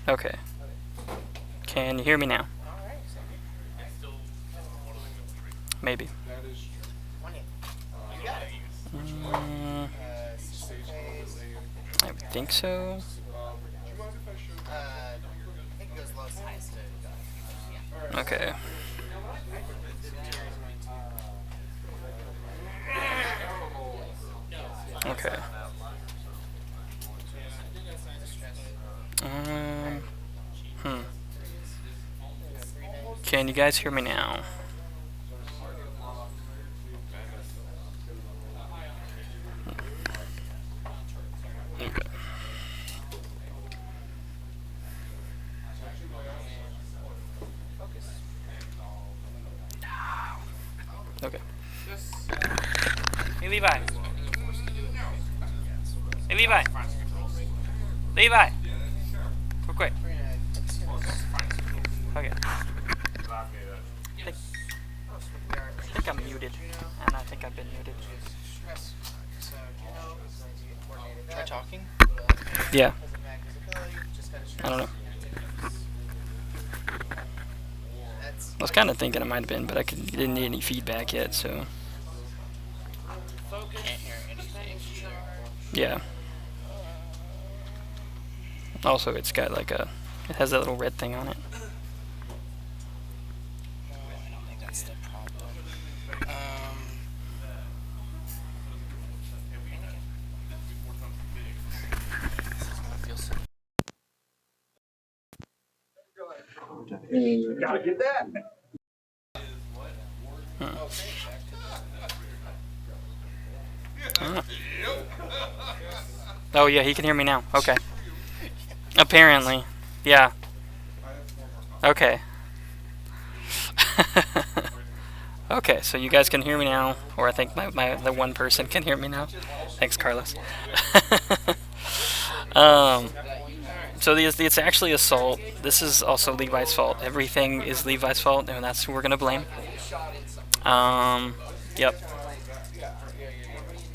Okay. Can you hear me now? Maybe. I would think so. Okay. Okay. Um, hmm. Can you guys hear me now? Okay. Okay. Hey, Levi. Hey, Levi. Levi. Real quick. Okay. I think I'm muted, and I think I've been muted. Try talking. Yeah. I don't know. I was kind of thinking it might have been, but didn't need any feedback yet, so. Can't hear anything. Yeah. Also, it's got like it has that little red thing on it. I don't think that's the problem. Gotta get that. Oh yeah, he can hear me now. Okay. Apparently. Yeah. Okay. Okay, so you guys can hear me now, or I think the one person can hear me now. Thanks, Carlos. So it's actually assault. This is also Levi's fault. Everything is Levi's fault, and that's who we're gonna blame. Yep.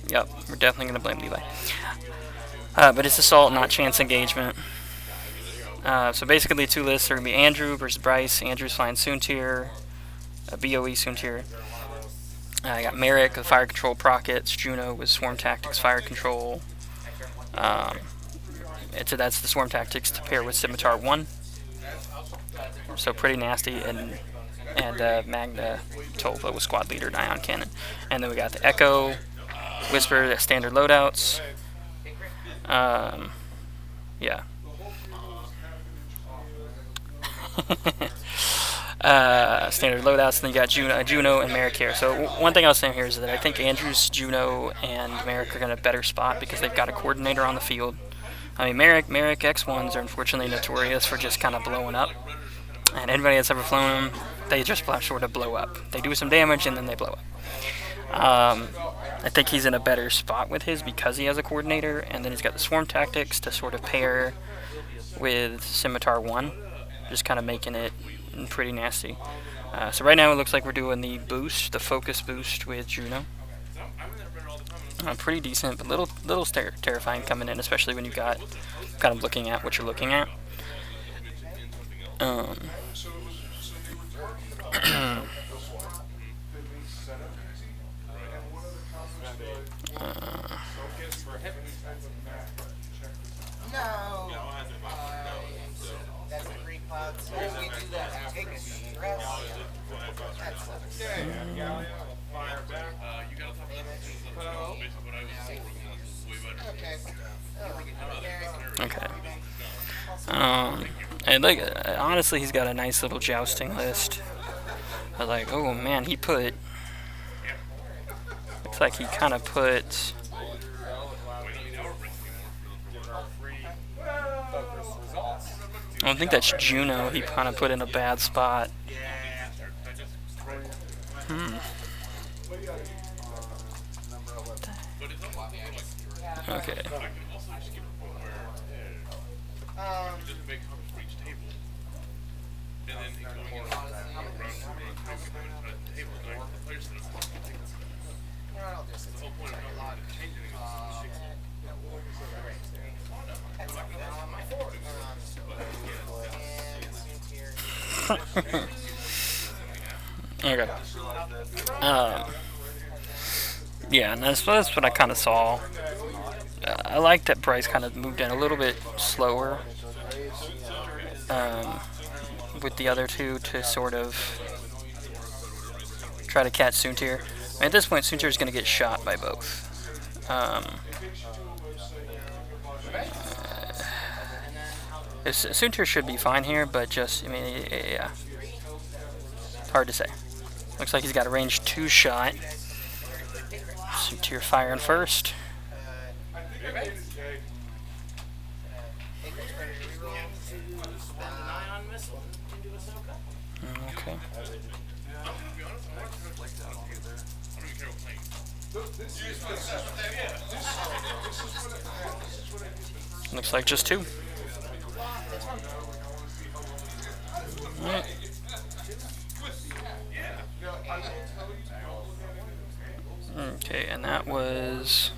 Yep, we're definitely gonna blame Levi. But it's assault, not chance engagement. So basically, two lists are gonna be Andrew versus Bryce. Andrew's flying Soontir, BOE Soontir. I got Merrick with fire control prockets. Juno with swarm tactics fire control. That's the swarm tactics to pair with Scimitar 1. So pretty nasty, and Magna Tova with squad leader and ion cannon. And then we got the Echo, Whisper, the standard loadouts. Yeah. Standard loadouts, and then you got Juno and Merrick here. So one thing I was saying here is that I think Andrews, Juno, and Merrick are going to better spot because they've got a coordinator on the field. I mean, Merrick X1s are unfortunately notorious for just kind of blowing up. And anybody that's ever flown them, they just sort of blow up. They do some damage and then they blow up. I think he's in a better spot with his because he has a coordinator, and then he's got the swarm tactics to sort of pair with Scimitar 1, just kind of making it pretty nasty. So right now it looks like we're doing the focus boost with Juno. Pretty decent, but little terrifying coming in, especially when you've got kind of looking at what you're looking at. Okay. And like honestly, he's got a nice little jousting list. But like, oh man, looks like he kind of put. I don't think that's Juno. He kind of put in a bad spot. Okay. Okay. Um, yeah, and that's what I kind of saw. I like that Bryce kind of moved in a little bit slower um, with the other two to sort of try to catch Soontir. I mean, at this point, Soontir is going to get shot by both. Soontir should be fine here, but just, I mean, yeah. Hard to say. Looks like he's got a range 2 shot. Soontir firing first. Okay. Looks like just 2. Right. Okay, and that was.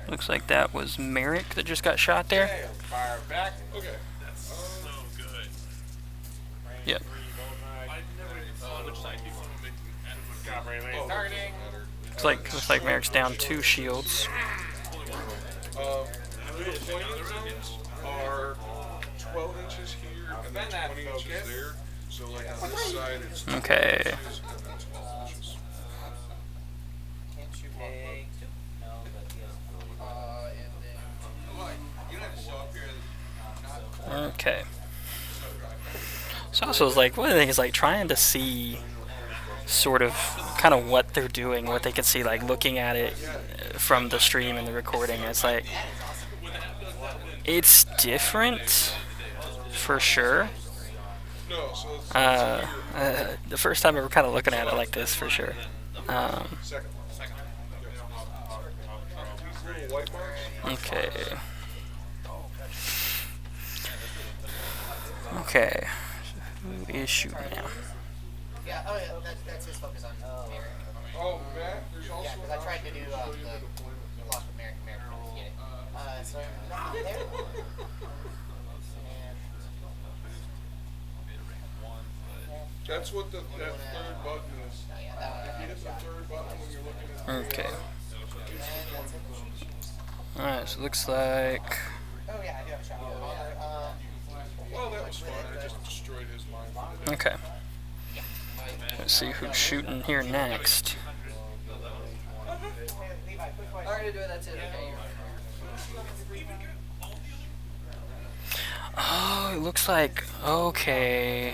Looks like that was Merrick that just got shot there. Yep. Looks like Merrick's down 2 shields. Are 12 inches here and then 20 inches there. So like on this side it's Okay. Okay. So also was like one of the things like trying to see sort of kind of what they're doing, what they can see like looking at it from the stream and the recording. It's like it's different for sure. The first time ever kind of looking at it like this for sure. Okay. Okay. Who is shooting now? Yeah, oh yeah, that's his focus on Merrick. Oh, Matt, there's also Yeah, because I tried to do the lock with Merrick couldn't get it. So nothing there. That's what that third button is. Oh, yeah, that If you hit the third button when you're looking at Okay. that's it. Alright, so it looks like. Oh yeah, I do have a shot. well, that was fine. I just destroyed his mind. Okay. Let's see who's shooting here next. Already doing that too. Okay, Oh, it looks like. Okay.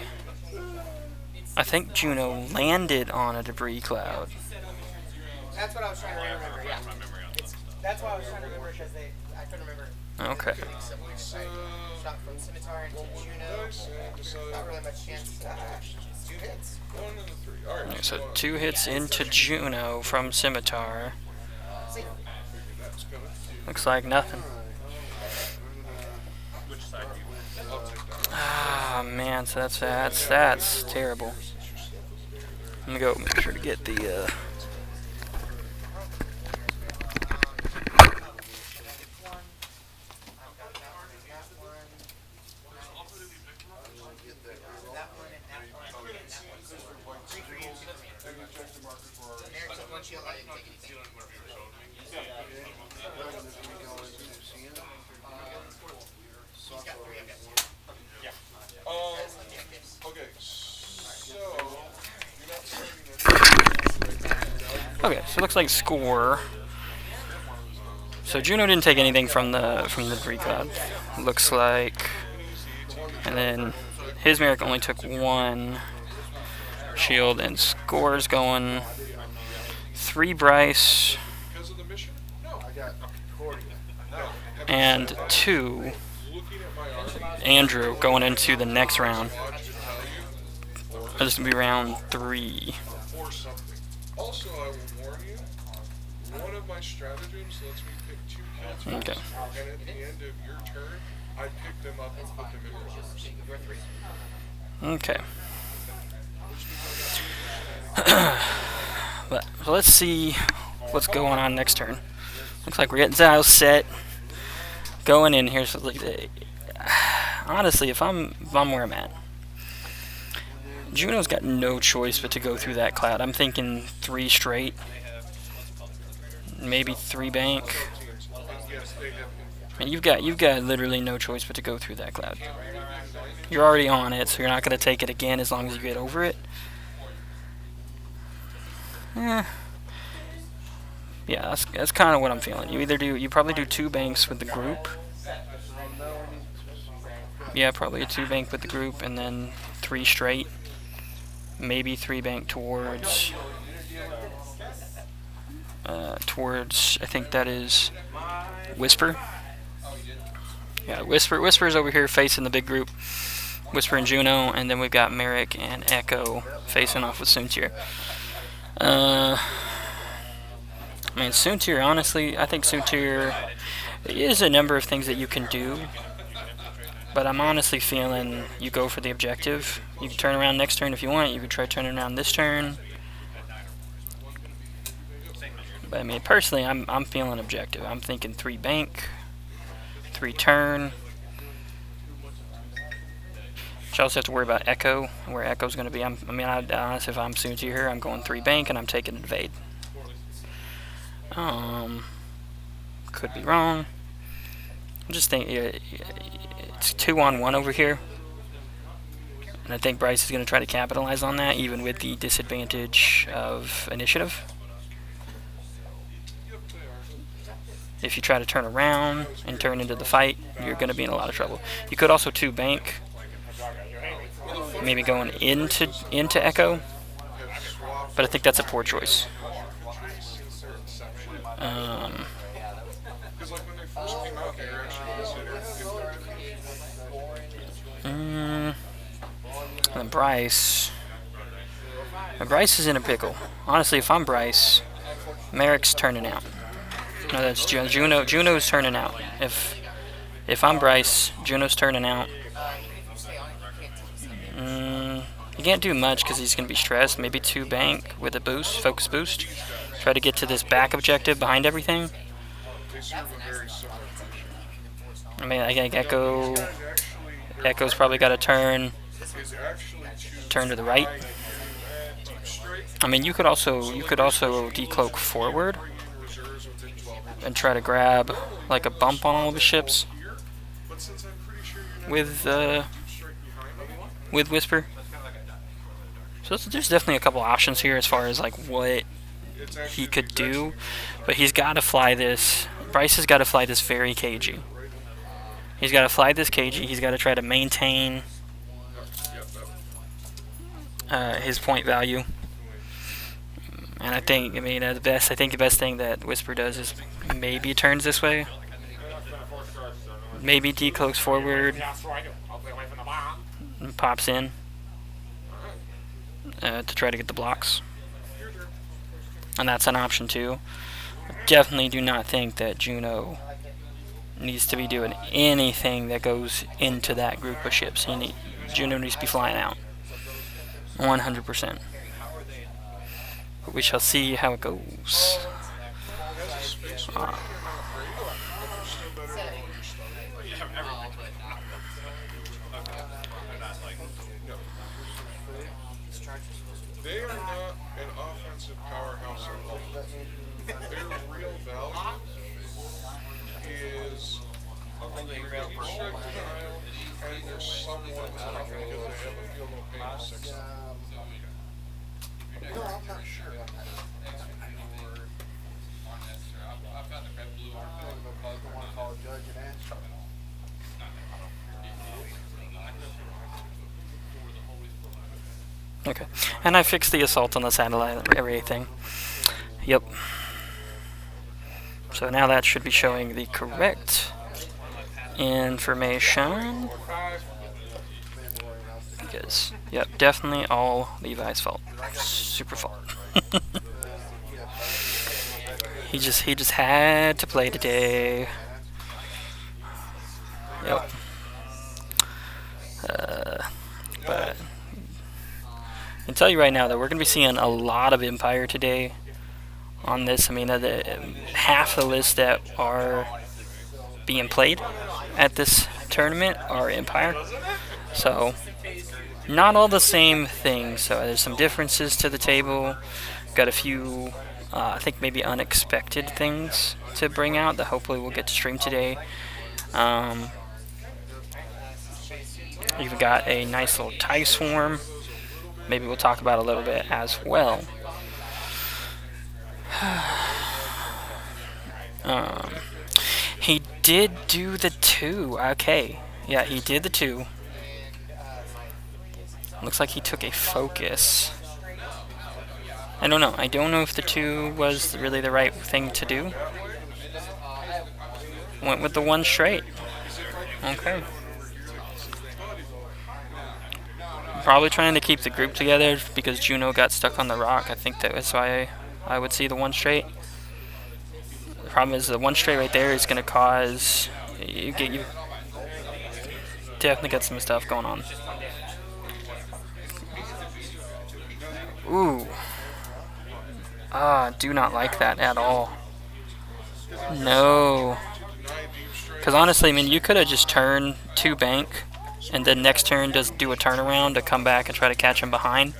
I think Juno landed on a debris cloud. that's what I was trying to remember. Yeah. That's why I was trying to remember because I couldn't remember. Okay. Shot from Scimitar into Juno. Not really much chance. 2 hits. 1 and a 3. Alright. Okay, so 2 hits into Juno from Scimitar. Looks like nothing. Ah man, so that's terrible. I'm gonna go make sure to get the Okay, so Okay, so it looks like score. So Juno didn't take anything from the debris cloud. Looks like, and then his Merrick only took 1 shield, and scores going 3 Bryce because of the mission? No. and 2 Andrew going into the next round. This will be round 3. Or something. Also, I will warn you, one of my stratagems lets me pick 2 hits. Okay. And at the end of your turn, I pick them up and put them in reserves. Okay. But so let's see what's going on next turn. Looks like we're getting Zyles set. going in here, so like, honestly, if I'm where I'm at, Juno's got no choice but to go through that cloud. I'm thinking 3 straight, maybe 3 bank. And you've got literally no choice but to go through that cloud. You're already on it, so you're not going to take it again as long as you get over it. Yeah, that's kind of what I'm feeling. You probably do 2 banks with the group. Yeah, probably a 2 bank with the group, and then 3 straight. Maybe 3 bank towards I think that is Whisper. Yeah, Whisper's over here facing the big group. Whisper and Juno, and then we've got Merrick and Echo facing off with Soontier. I mean, Soontier, honestly, I think Soontier is a number of things that you can do, but I'm honestly feeling you go for the objective. You can turn around next turn if you want. You could try turning around this turn. But I mean, personally, I'm feeling objective. I'm thinking 3 bank, 3 turn. You also have to worry about Echo, where Echo's going to be. Honestly, if I'm Soontier here, I'm going 3 bank and I'm taking invade. Could be wrong. I'm just thinking it's 2-on-1 over here, and I think Bryce is going to try to capitalize on that, even with the disadvantage of initiative. If you try to turn around and turn into the fight, you're going to be in a lot of trouble. You could also 2 bank, maybe going into Echo, but I think that's a poor choice. And Bryce is in a pickle. Honestly, if I'm Bryce, Merrick's turning out. No, that's Juno. Juno's turning out. If I'm Bryce, Juno's turning out. You can't do much because he's going to be stressed. Maybe 2 bank with a boost, focus boost. Try to get to this back objective behind everything. I mean, I think Echo's probably got to turn to the right. I mean, you could also decloak forward and try to grab like a bump on all the ships with Whisper. So there's definitely a couple options here as far as like what he could do, but he's got to fly this. Bryce has got to fly this very cagey. He's got to fly this cagey. He's got to try to maintain his point value. And I think the best thing that Whisper does is maybe turns this way, maybe decloaks forward, and pops in to try to get the blocks. And that's an option too. I definitely do not think that Juno needs to be doing anything that goes into that group of ships. Juno needs to be flying out 100%. But we shall see how it goes. They are not an offensive powerhouse at all. Their real value is each strike denial, and they're somewhat tough because they have a field no pain of 6. No, I'm not sure on that. I want to call a judge and ask. Okay, and I fixed the assault on the satellite array thing. Yep. So now that should be showing the correct information. Because, yep, definitely all Levi's fault. Super fault. He just had to play today. Yep. But I can tell you right now that we're going to be seeing a lot of Empire today on this. I mean, half the list that are being played at this tournament are Empire. So not all the same things. So there's some differences to the table. Got a few, I think maybe unexpected things to bring out that hopefully we'll get to stream today. You've got a nice little tie swarm. Maybe we'll talk about a little bit as well. He did do the 2. Okay. Yeah, he did the 2. Looks like he took a focus. I don't know. I don't know if the 2 was really the right thing to do. Went with the 1 straight. Okay. Probably trying to keep the group together because Juno got stuck on the rock. I think that was why I would see the 1 straight. The problem is the 1 straight right there is going to cause you definitely got some stuff going on. Ooh. Do not like that at all. No. Because honestly, I mean, you could have just turned 2 bank, and then next turn just do a turnaround to come back and try to catch him behind.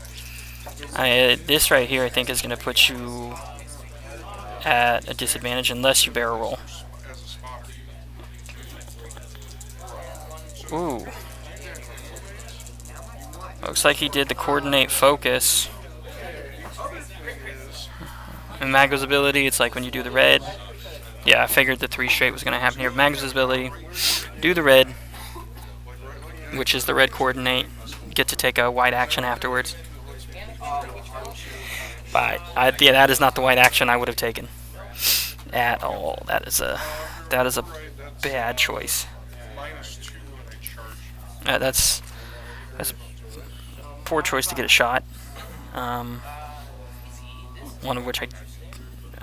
This right here, I think, is going to put you at a disadvantage unless you barrel roll. Ooh. Looks like he did the coordinate focus. And Mago's ability, it's like when you do the red. Yeah, I figured the 3 straight was going to happen here. Mago's ability, do the red, which is the red coordinate. Get to take a white action afterwards. But yeah, that is not the white action I would have taken at all. That is a bad choice. That's a poor choice to get a shot. One of which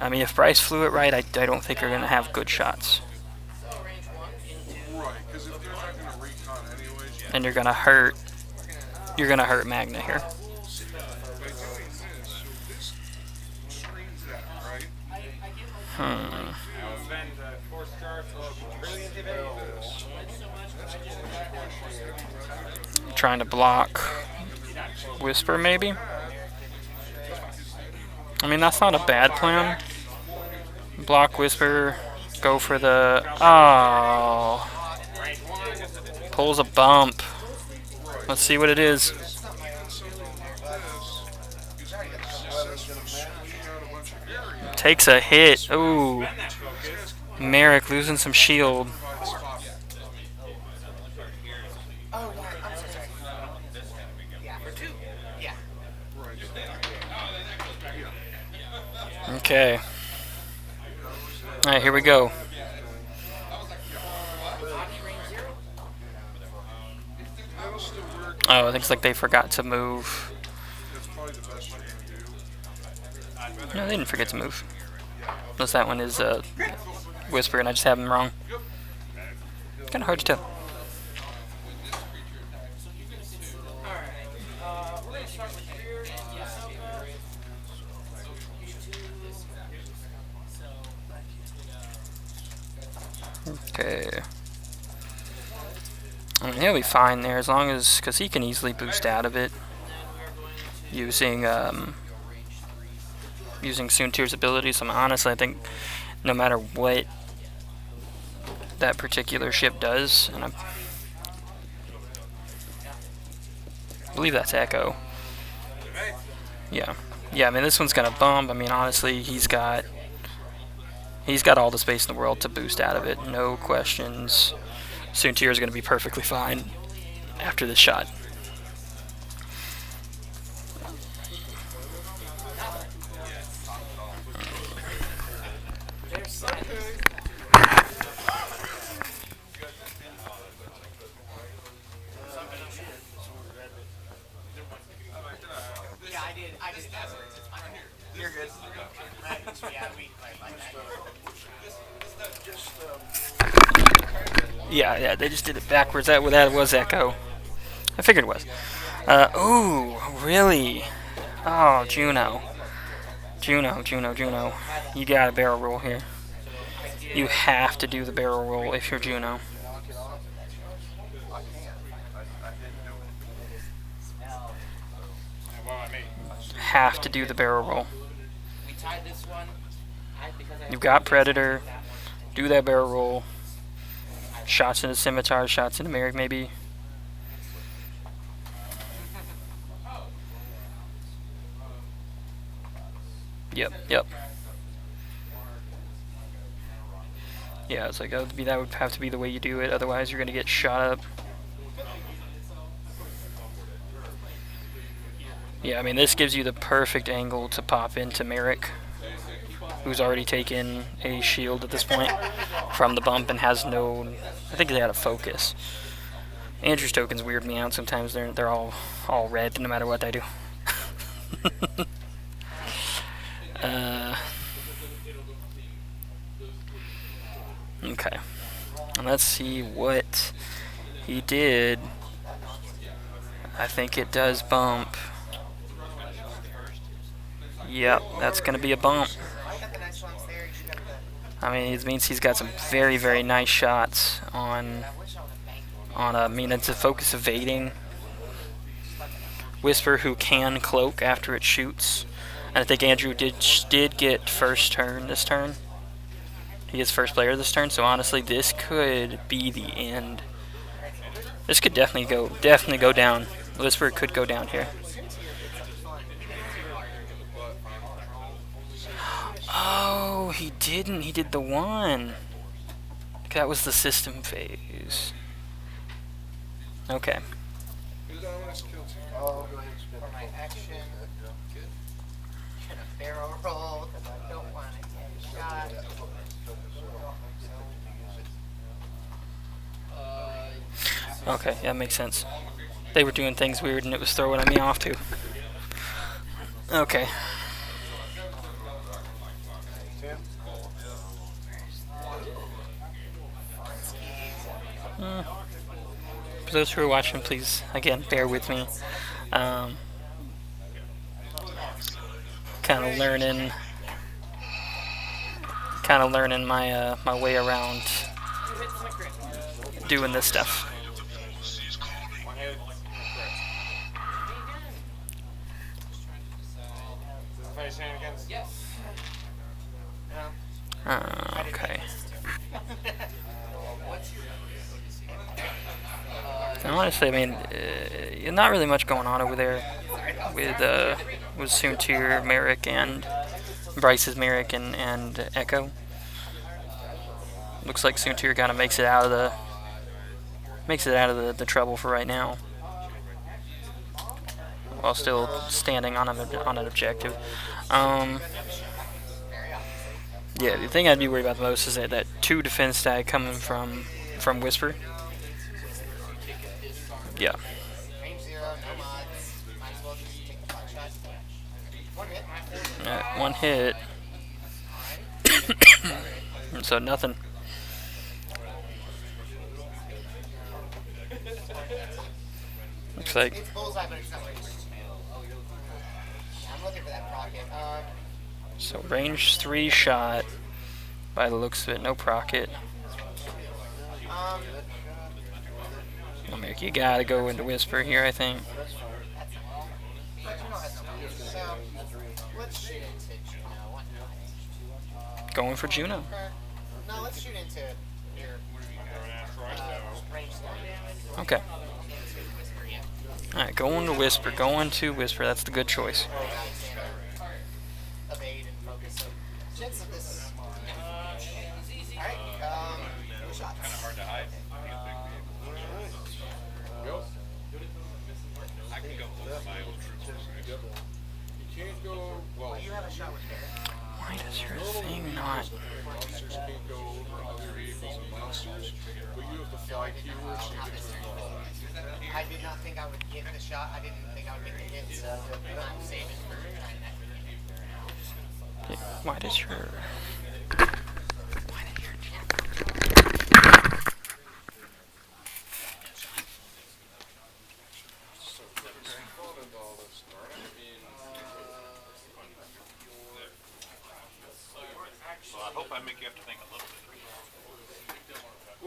I mean, if Bryce flew it right, I don't think they're going to have good shots. And you're going to hurt Magna here. Trying to block Whisper, maybe? I mean, that's not a bad plan. Block Whisper, go for the... Oh. Pulls a bump. Let's see what it is. Takes a hit. Ooh. Merrick losing some shield. Okay. Alright, here we go. Oh, it looks like they forgot to move. No, they didn't forget to move. Unless that one is Whisper and I just have them wrong. Kind of hard to tell. Okay. I mean, he'll be fine there as long as, because he can easily boost out of it using Soontir's ability. So honestly, I think no matter what that particular ship does, and I believe that's Echo. Yeah. I mean, this one's gonna bump. I mean, honestly, he's got all the space in the world to boost out of it, no questions. Soontir is going to be perfectly fine after this shot. Yeah, they just did it backwards. That was Echo. I figured it was. Ooh, really? Oh, Juno. You got a barrel roll here. You have to do the barrel roll if you're Juno. Have to do the barrel roll. We tied this one. You've got Predator. Do that barrel roll. Shots into Scimitar, shots into Merrick maybe. Yep. Yeah, it's like that would have to be the way you do it. Otherwise, you're gonna get shot up. Yeah, I mean this gives you the perfect angle to pop into Merrick, who's already taken a shield at this point from the bump and has no. I think they had a focus. Andrew's tokens weird me out sometimes. They're all red no matter what I do. Okay. And let's see what he did. I think it does bump. Yep, that's going to be a bump. I mean, it means he's got some very, very nice shots on I mean, it's a focus evading Whisper who can cloak after it shoots. And I think Andrew did get first turn this turn. He is first player this turn, so honestly, this could be the end. This could definitely go down. Whisper could go down here. Oh, he didn't. He did the one. That was the system phase. Okay. Oh, go ahead and spin. For my action, gonna barrel roll because I don't want to get shot. Okay, yeah, makes sense. They were doing things weird and it was throwing me off too. Okay. For those who are watching, please, again, bear with me. Kind of learning my way around doing this stuff. Okay. And honestly, I mean, not really much going on over there with Soontir, Merrick, and Bryce's Merrick and Echo. Looks like Soontir kind of makes it out of the trouble for right now, while still standing on an objective. Yeah, the thing I'd be worried about the most is that 2 defense stack coming from Whisper. Yeah. Alright, 1 hit. So nothing. Looks like. It's bullseye, but it's not reached. I'm looking for that rocket. So range 3 shot. By the looks of it, no procket. You gotta go into Whisper here, I think. Going for Juno. No, let's shoot into your range. Okay. Alright, going to Whisper. Going to Whisper. That's the good choice. Evade and focus. Chance of this. Alright, shots. Kind of hard to hide. I can go over my own troops. Yep. You can't go. Well, You have a shot with there. Why does your thing not? monsters can't go over other vehicles and monsters, but you have to fly keywords so you get to the ball. I did not think I would get the shot. I didn't think I would get the hit, so I'm saving for trying that. Why does your? So there's some fun in all this, darn it. Well, I hope I make you have to think a little bit.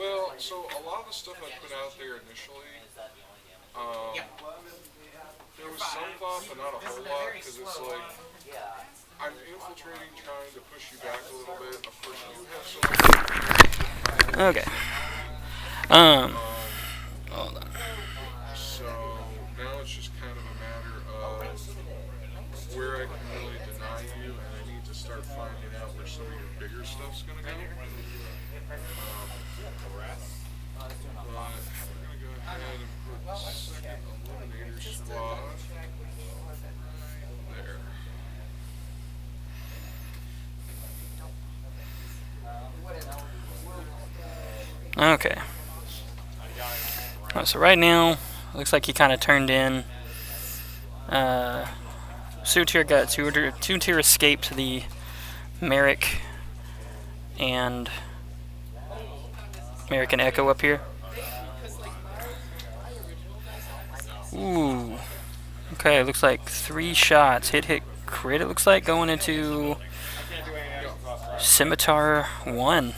Well, so a lot of the stuff I put out there initially, there was some thought, but not a whole lot, because it's like, I'm infiltrating, trying to push you back a little bit. Of course, you have so much. Okay. Hold on. So now it's just kind of a matter of where I can really deny you, and I need to start finding out where some of your bigger stuff's gonna go. But we're gonna go ahead and put second eliminator squad right there. Okay. So right now, looks like he kind of turned in. Sutir got two-tier escape to the Merrick and American Echo up here. Ooh. Okay, looks like 3 shots. Hit, crit, it looks like, going into Scimitar 1.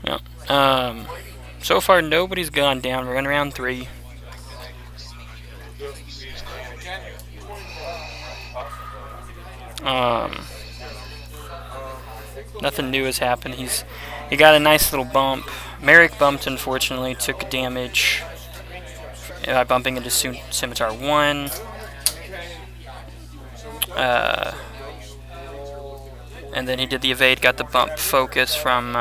Yeah. So far, nobody's gone down. We're in round 3. Nothing new has happened. He got a nice little bump. Merrick bumped, unfortunately, took damage by bumping into Scimitar 1. And then he did the evade, got the bump focus from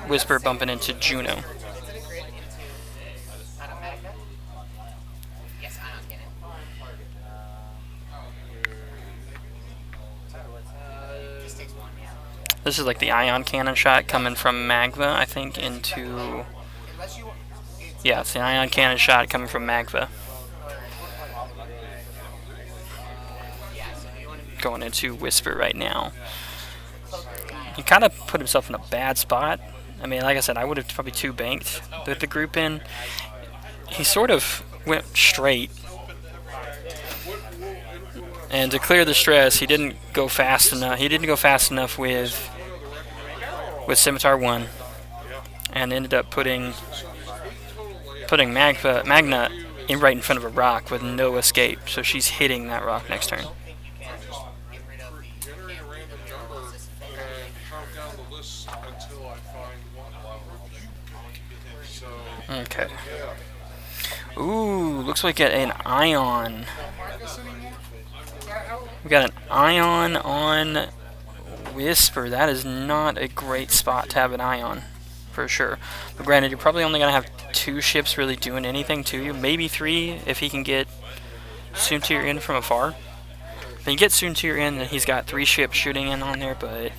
Whisper bumping into Juno. This is like the ion cannon shot coming from Magva, I think, into... Yeah, it's the ion cannon shot coming from Magva. Going into Whisper right now. He kind of put himself in a bad spot. I mean, like I said, I would have probably 2-banked with the group in. He sort of went straight. And to clear the stress, he didn't go fast enough. He didn't go fast enough with Scimitar 1, and ended up putting Magna right in front of a rock with no escape. So she's hitting that rock next turn. Okay. Ooh, looks like an ion. We got an ion on Whisper. That is not a great spot to have an ion, for sure. But granted, you're probably only going to have 2 ships really doing anything to you. Maybe 3 if he can get Suntir in from afar. Then you get Suntir in, and he's got 3 ships shooting in on there, but...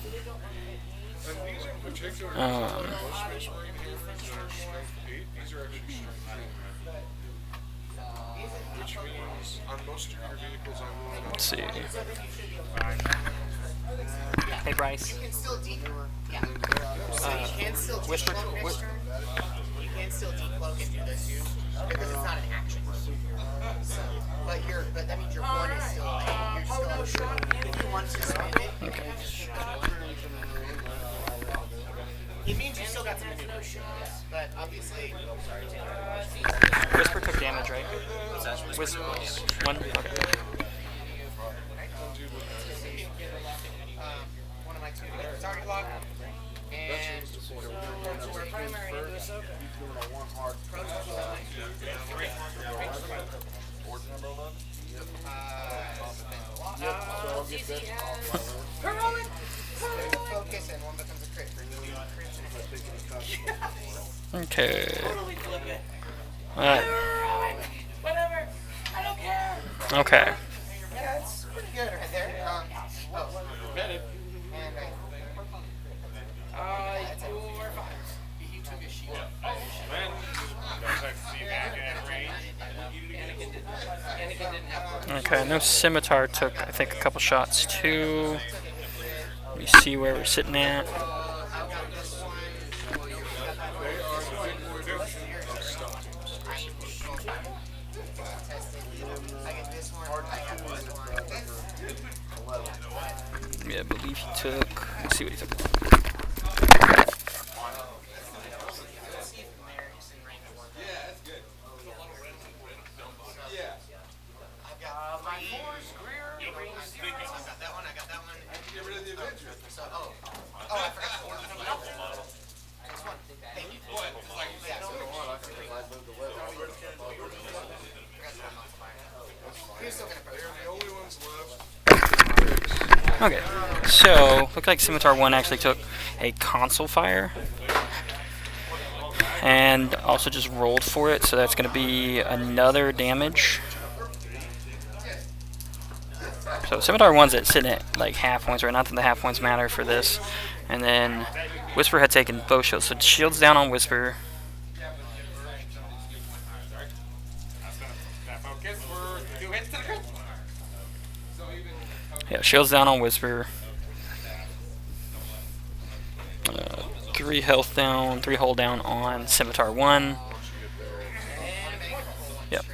let's see. Hey, Bryce. You can still Whisper. You can still decloak and do this too, because it's not an action. So, but that means your 1 is still you're still sure. If you want to spend it, Okay. It means you still got some maneuver, but obviously. Whisper took damage, right? Whisper 1. Okay. One of my 2 target lock, and focus, and 1 becomes a crit for you. Okay. Alright. Whatever. I don't care. Okay. Yeah, it's pretty good right there. And you're fine. He took a shield. Okay, no Scimitar took, I think, a couple shots too. Let me see where we're sitting at. They are the big boy version of stealth teams. Yeah, I believe he took. Let's see what he took. They're the only ones left. Okay, so looks like Scimitar 1 actually took a console fire and also just rolled for it, so that's going to be another damage. So Scimitar 1's at sitting at like half points, right? Not that the half points matter for this. And then Whisper had taken bow shields, so shields down on Whisper. Yeah, shields down on Whisper. 3 health down, 3 hull down on Scimitar 1. Yep.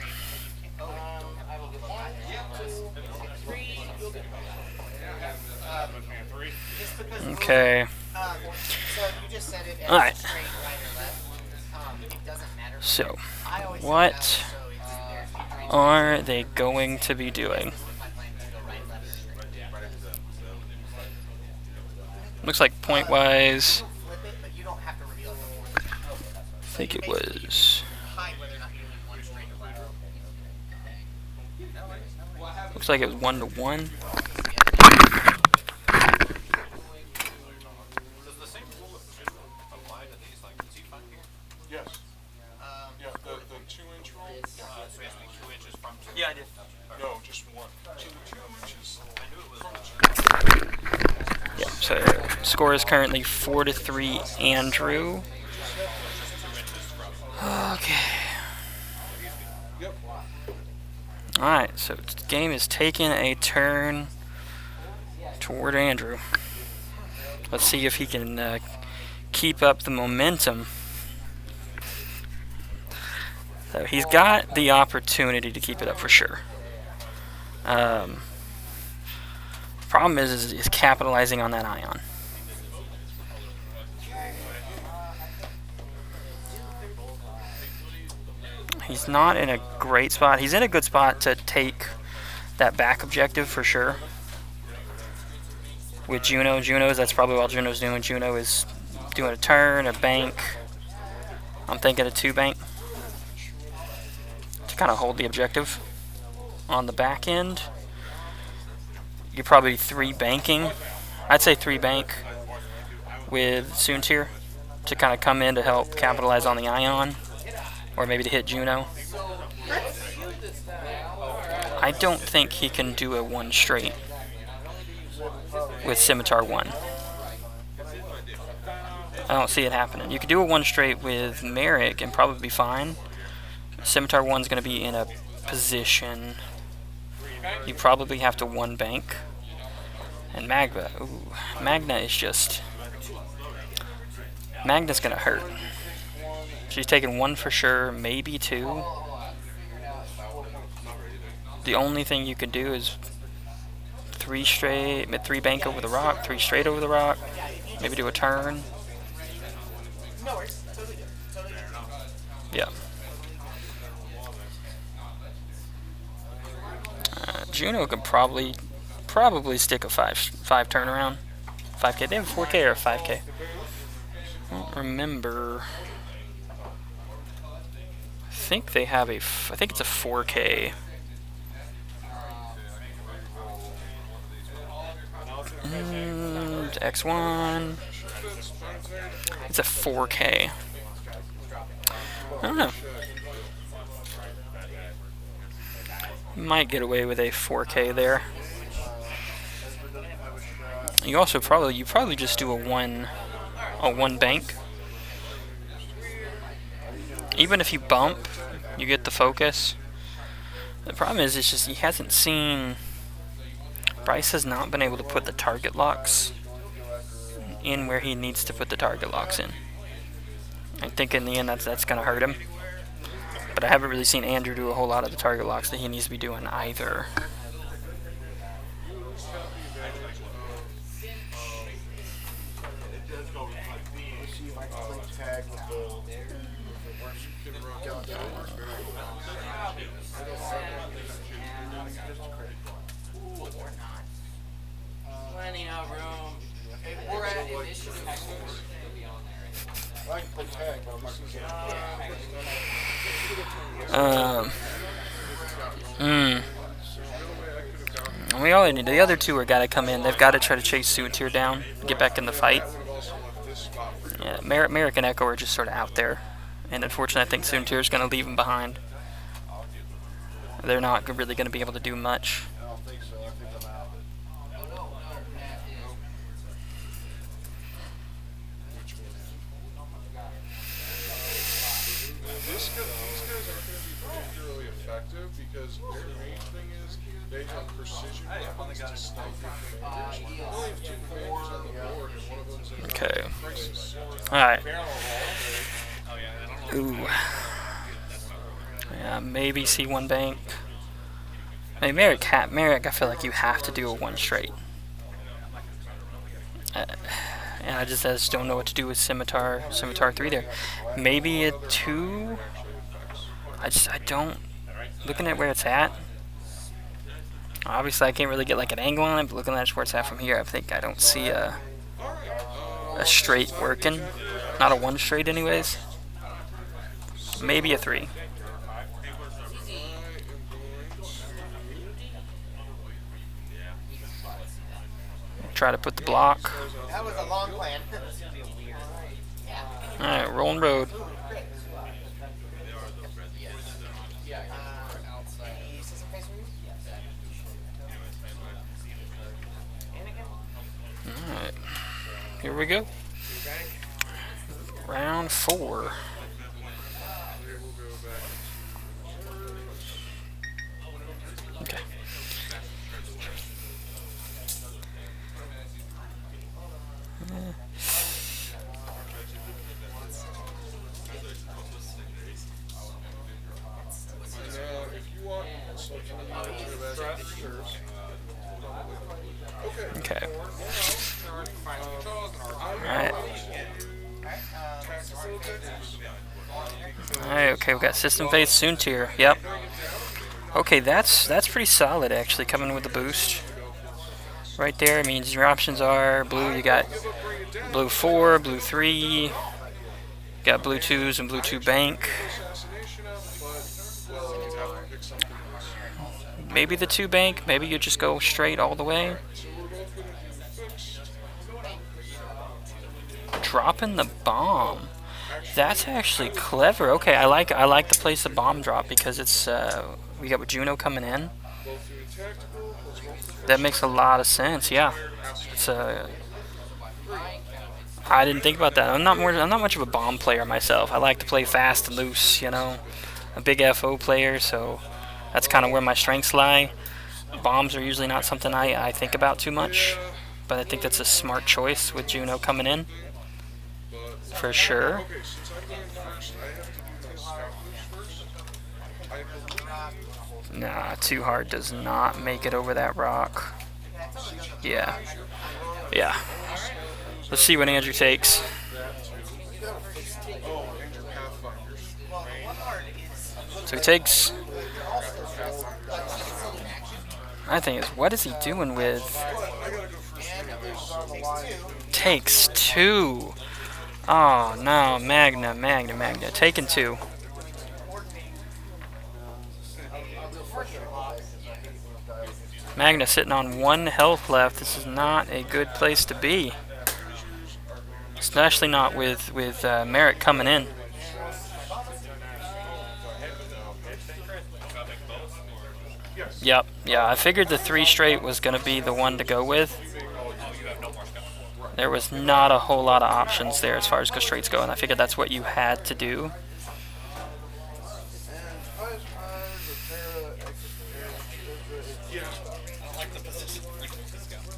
Okay. Alright. So, what are they going to be doing? Looks like point-wise, I think it was... Looks like it was 1-1. Yes. Yeah, the 2-inch roll? Yeah, I did. No, just one. 2 inches. Yeah, so score is currently 4-3 Andrew. Okay. Yep. Alright, so the game is taking a turn toward Andrew. Let's see if he can keep up the momentum. So he's got the opportunity to keep it up for sure. Problem is capitalizing on that ion. He's not in a great spot. He's in a good spot to take that back objective for sure. With Juno's, that's probably what Juno's doing. Juno is doing a turn, a bank. I'm thinking a 2 bank to kind of hold the objective. On the back end, you're probably 3 banking. I'd say 3 bank with Soontir to kind of come in to help capitalize on the ion, or maybe to hit Juno. I don't think he can do a 1 straight with Scimitar 1. I don't see it happening. You could do a 1 straight with Merrick and probably be fine. Scimitar 1's going to be in a position. You probably have to 1 bank. And Magna. Ooh, Magna is just... Magna's going to hurt. She's taking 1 for sure, maybe 2. The only thing you can do is 3 straight, 3 bank over the rock, 3 straight over the rock, maybe do a turn. Yeah. Juno could probably stick a 5 turnaround. 5K. They have a 4K or a 5K. I don't remember. I think they have I think it's a 4K. X1. It's a 4K. I don't know. Might get away with a 4K there. You also probably just do a one bank. Even if you bump, you get the focus. The problem is, it's just he hasn't seen. Bryce has not been able to put the target locks in where he needs to put the target locks in. I think in the end that's going to hurt him. But I haven't really seen Andrew do a whole lot of the target locks that he needs to be doing either. Plenty of room. We're at initiative. I can play tag, but I'm not going to We all need the other two are got to come in. They've got to try to chase Suetier down, get back in the fight. Yeah, Merrick and Echo are just sort of out there, and unfortunately, I think Suetier is going to leave them behind. They're not really going to be able to do much. I don't think so. I think I'm out. These guys are going to be particularly effective because their main thing is they have precision weapons to snipe your commanders. We only have 2 commanders on the board, and one of them's a Okay. crisis sword. Alright. Ooh. Yeah, maybe C1 bank. I mean, Merrick, I feel like you have to do a 1 straight. And I just don't know what to do with Scimitar 3 there. Maybe a 2? I don't... Looking at where it's at, obviously I can't really get like an angle on it, but looking at where it's at from here, I don't see a straight working. Not a 1 straight anyways. Maybe a 3. Try to put the block. That was a long plan. Alright, rolling road. Alright. Here we go. Round 4. Okay. Okay. Alright. Alright, okay, we got system phase Suetier. Yep. Okay, that's pretty solid actually, coming with the boost. Right there, it means your options are blue, you got blue 4, blue 3, got blue 2s and blue 2 bank. Maybe the 2 bank, maybe you just go straight all the way. Dropping the bomb. That's actually clever. Okay, I like to place the bomb drop because it's we got Juno coming in. That makes a lot of sense. Yeah, it's I didn't think about that. I'm not much of a bomb player myself. I like to play fast and loose. You know, a big FO player, so that's kind of where my strengths lie. Bombs are usually not something I think about too much, but I think that's a smart choice with Juno coming in. For sure. Nah, too hard does not make it over that rock. Yeah. Yeah. Let's see what Andrew takes. So he takes... My thing is, what is he doing with... Takes 2. Oh no, Magna. Taking 2. Magna sitting on 1 health left. This is not a good place to be. Especially not with Merrick coming in. Yep, yeah, I figured the 3 straight was going to be the one to go with. There was not a whole lot of options there as far as go straights go, and I figured that's what you had to do. Yeah.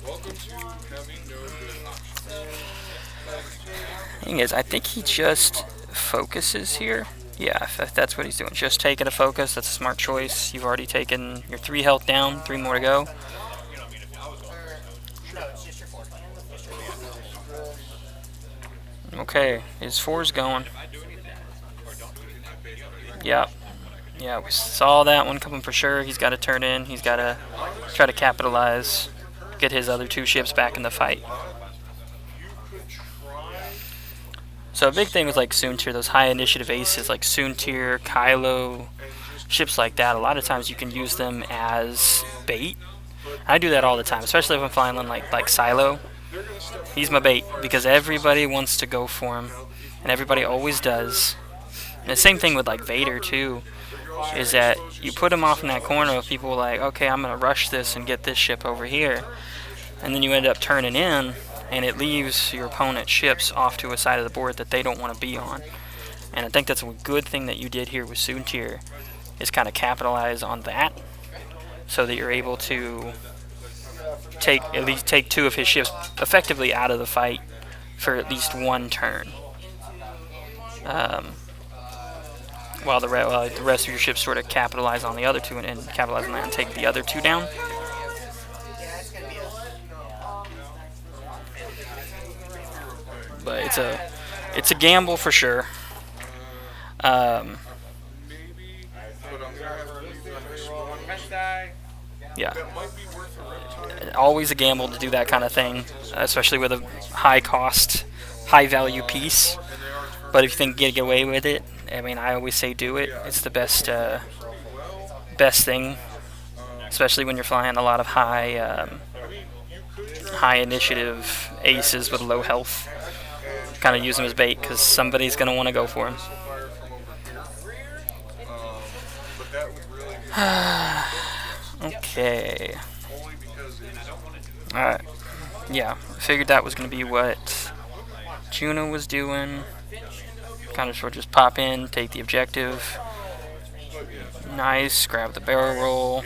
Welcome to having no good options. Thing is, I think he just focuses here. Yeah, if that's what he's doing. Just taking a focus. That's a smart choice. You've already taken your 3 health down. 3 more to go. Okay, his 4's going. Yep. Yeah, we saw that one coming for sure. He's got to turn in. He's got to try to capitalize. Get his other 2 ships back in the fight. So a big thing with like Soontir, those high initiative aces like Soontir, Kylo, ships like that, a lot of times you can use them as bait. I do that all the time, especially if I'm flying on like Silo. He's my bait because everybody wants to go for him, and everybody always does. And the same thing with like Vader too, is that you put him off in that corner of people like, okay, I'm gonna rush this and get this ship over here, and then you end up turning in, and it leaves your opponent's ships off to a side of the board that they don't want to be on. And I think that's a good thing that you did here with Soontir, is kind of capitalize on that, so that you're able to at least take 2 of his ships effectively out of the fight for at least 1 turn. While the rest of your ships sort of capitalize on the other 2 and capitalize on that and take the other 2 down. But it's a gamble for sure. Maybe, but I'm gonna have to leave that Yeah. That might be worth a reptile. Always a gamble to do that kind of thing, especially with a high cost, high value piece. But if you think you get away with it, I mean, I always say do it. It's the best thing, especially when you're flying a lot of high initiative aces with low health. Kind of use them as bait because somebody's going to want to go for him. Okay. Alright. Yeah, I figured that was going to be what Juno was doing. Kind of sort of just pop in, take the objective. Nice, grab the barrel roll.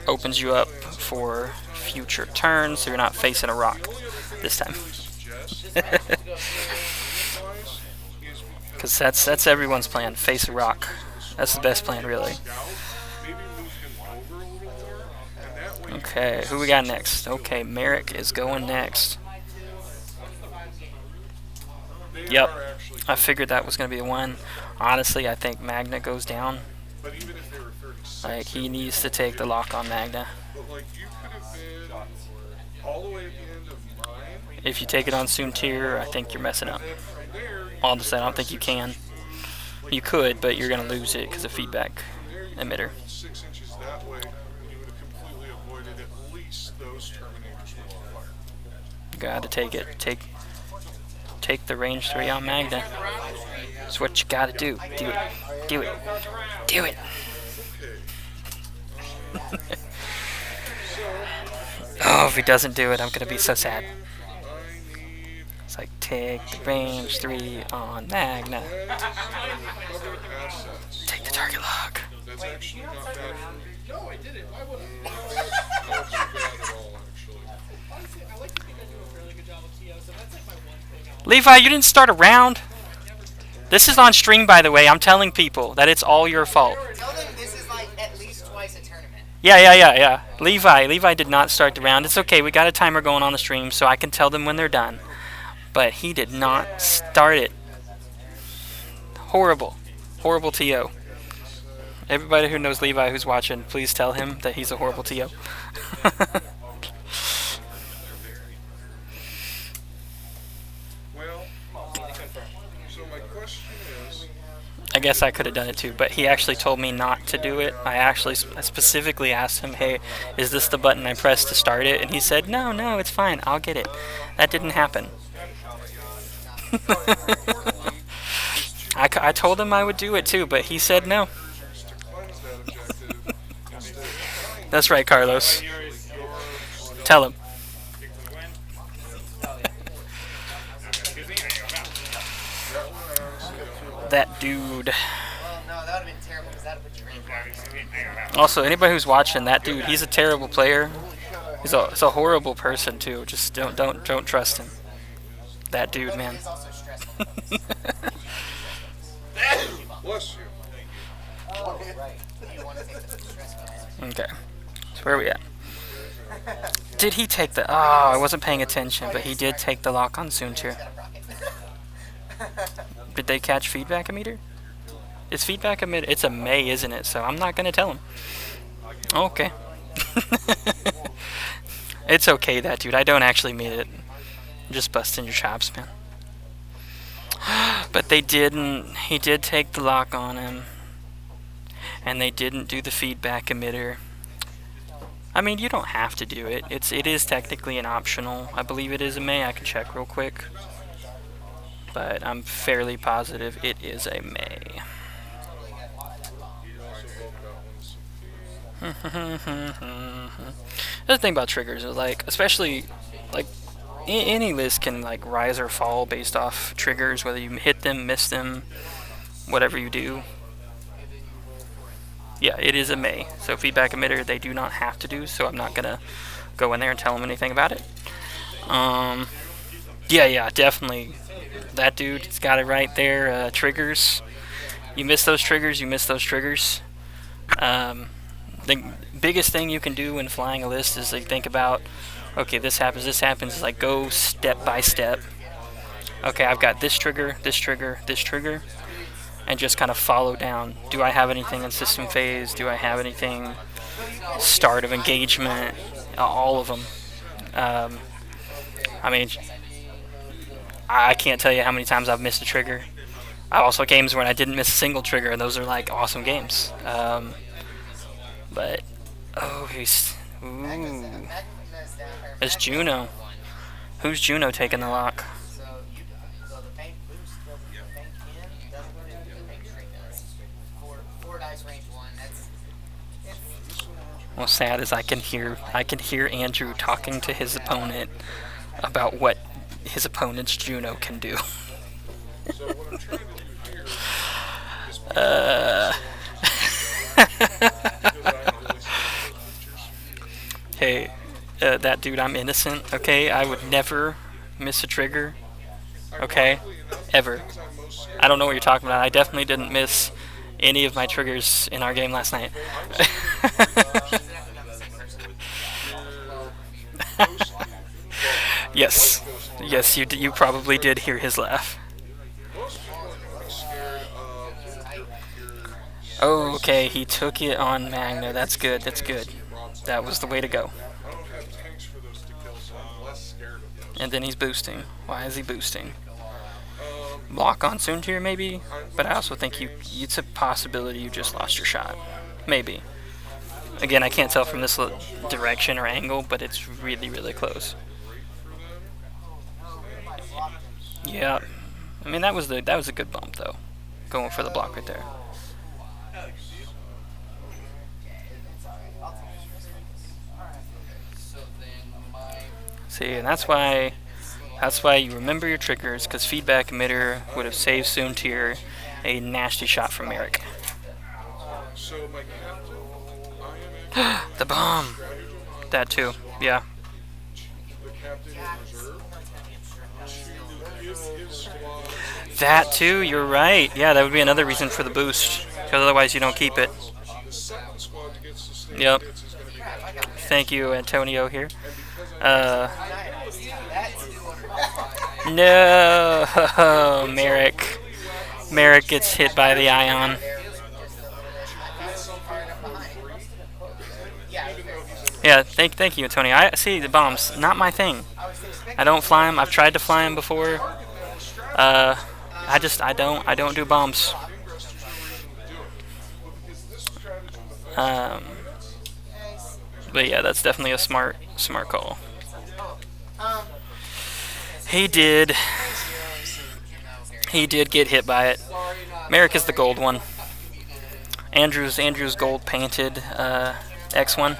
Opens you up for future turns so you're not facing a rock this time. Because that's everyone's plan, face a rock. That's the best plan, really. Okay, who we got next? Okay, Merrick is going next. Yep, I figured that was going to be the one. Honestly, I think Magna goes down. Like, he needs to take the lock on Magna. If you take it on Soontir, I think you're messing up. All of a sudden, I don't think you can. You could, but you're going to lose it because of feedback emitter. Gotta take it. Take the range 3 on Magna. That's what you gotta do. Do it. Do it. Do it. Oh, if he doesn't do it, I'm gonna be so sad. It's like, take the range 3 on Magna. Take the target lock. That's actually not bad for No, I did it. Why would I? Not too bad at all, actually. Honestly, I like to think I do a fairly good job of TO, so that's like my one thing. Levi, you didn't start a round. This is on stream, by the way. I'm telling people that it's all your fault. Tell them this is like at least twice a tournament. Yeah. Levi did not start the round. It's okay. We got a timer going on the stream, so I can tell them when they're done. But he did not start it. Horrible. Horrible TO. Everybody who knows Levi who's watching, please tell him that he's a horrible TO. I guess I could have done it too, but he actually told me not to do it. I specifically asked him, hey, is this the button I pressed to start it? And he said, no, it's fine, I'll get it. That didn't happen. I told him I would do it too, but he said no. That's right, Carlos. Tell him. That dude. Well, no, that would have been terrible because that would put you in. Also, anybody who's watching, that dude, he's a terrible player. He's a horrible person too. Just don't trust him. That dude, man. It's also stressful. Bless you. You want to take the stress out. Okay. So where are we at? Did he take the... Oh, I wasn't paying attention, but he did take the lock on Soontir. Did they catch feedback emitter? Is feedback emitter... It's a May, isn't it? So I'm not going to tell him. Okay. It's okay, that dude. I don't actually mean it. I'm just busting your chops, man. But they didn't... He did take the lock on him. And they didn't do the feedback emitter. I mean, you don't have to do it. It is technically an optional. I believe it is a May. I can check real quick. But I'm fairly positive it is a May. The thing about triggers is, like, especially, like, any list can, like, rise or fall based off triggers, whether you hit them, miss them, whatever you do. Yeah, it is a May. So feedback emitter, they do not have to do, so I'm not going to go in there and tell them anything about it. Yeah, definitely. That dude's got it right there. Triggers. You miss those triggers, you miss those triggers. The biggest thing you can do when flying a list is, like, think about, okay, this happens, like, go step by step. Okay, I've got this trigger, this trigger, this trigger, and just kind of follow down. Do I have anything in system phase? Do I have anything start of engagement? All of them. I mean, I can't tell you how many times I've missed a trigger. Also games when I didn't miss a single trigger, and those are, like, awesome games. But, oh, he's... Ooh. It's Juno. Who's Juno taking the lock? What's sad is I can hear Andrew talking to his opponent about what his opponent's Juno can do. So what I'm trying to do here is Hey, that dude, I'm innocent, okay? I would never miss a trigger, okay? Ever. I don't know what you're talking about. I definitely didn't miss any of my triggers in our game last night. Yes, you probably did hear his laugh. Oh, okay, he took it on Magna. That's good. That was the way to go. I don't have tanks for those to kill, so I'm less scared of those. And then he's boosting. Why is he boosting? Block on Soontir, maybe? But I also think it's a possibility you just lost your shot. Maybe. Again, I can't tell from this direction or angle, but it's really, really close. Yeah. I mean, that was a good bump, though. Going for the block right there. See, and that's why you remember your triggers, because feedback emitter would have saved Soontir a nasty shot from Merrick. So my captain, I am The bomb. That too. Yeah. the captain in reserve to give his squad That too. You're right. Yeah, that would be another reason for the boost, because otherwise you don't keep it. the second squad to get sustained Yep. hits is going to be the captain. Thank you, Antonio here. And because No, Merrick. Merrick gets hit by the ion. Yeah, thank you, Tony. I see the bombs. Not my thing. I don't fly them. I've tried to fly them before. I don't do bombs. But yeah, that's definitely a smart call. He did get hit by it. Merrick is the gold one. Andrew's gold painted X1.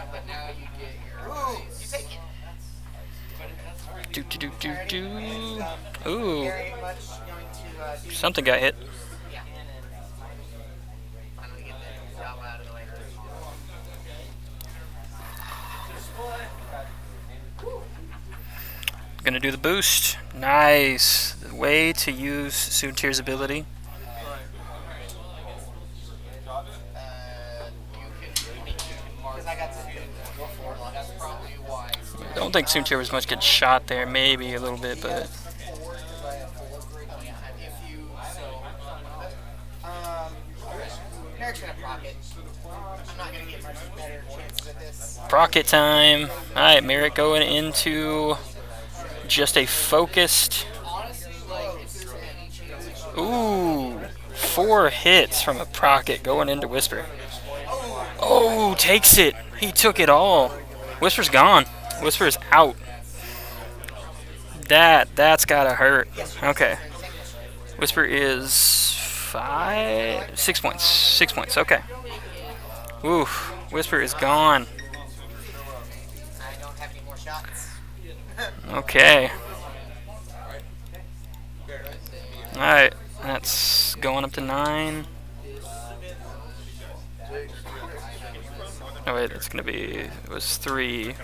Ooh. Something got hit. Gonna do the boost. Nice. The way to use Soontir's ability. Because I got to do before, that's probably why. I don't think Soontir was much getting shot there. Maybe a little bit, but If you, Eric's gonna proc it. I'm not gonna get much better chances at this. Rocket time. Alright, Merrick going into just a focused. Honestly, like, if there's any chance. Ooh, 4 hits from a Procket going into Whisper. Oh, takes it. He took it all. Whisper's gone. Whisper's out. That's gotta hurt. Okay. Whisper is 6 points. 6 points. Okay. Ooh, Whisper is gone. I don't have any more shots. Okay. Alright, that's going up to 9. Oh wait, it's gonna be, it was 3.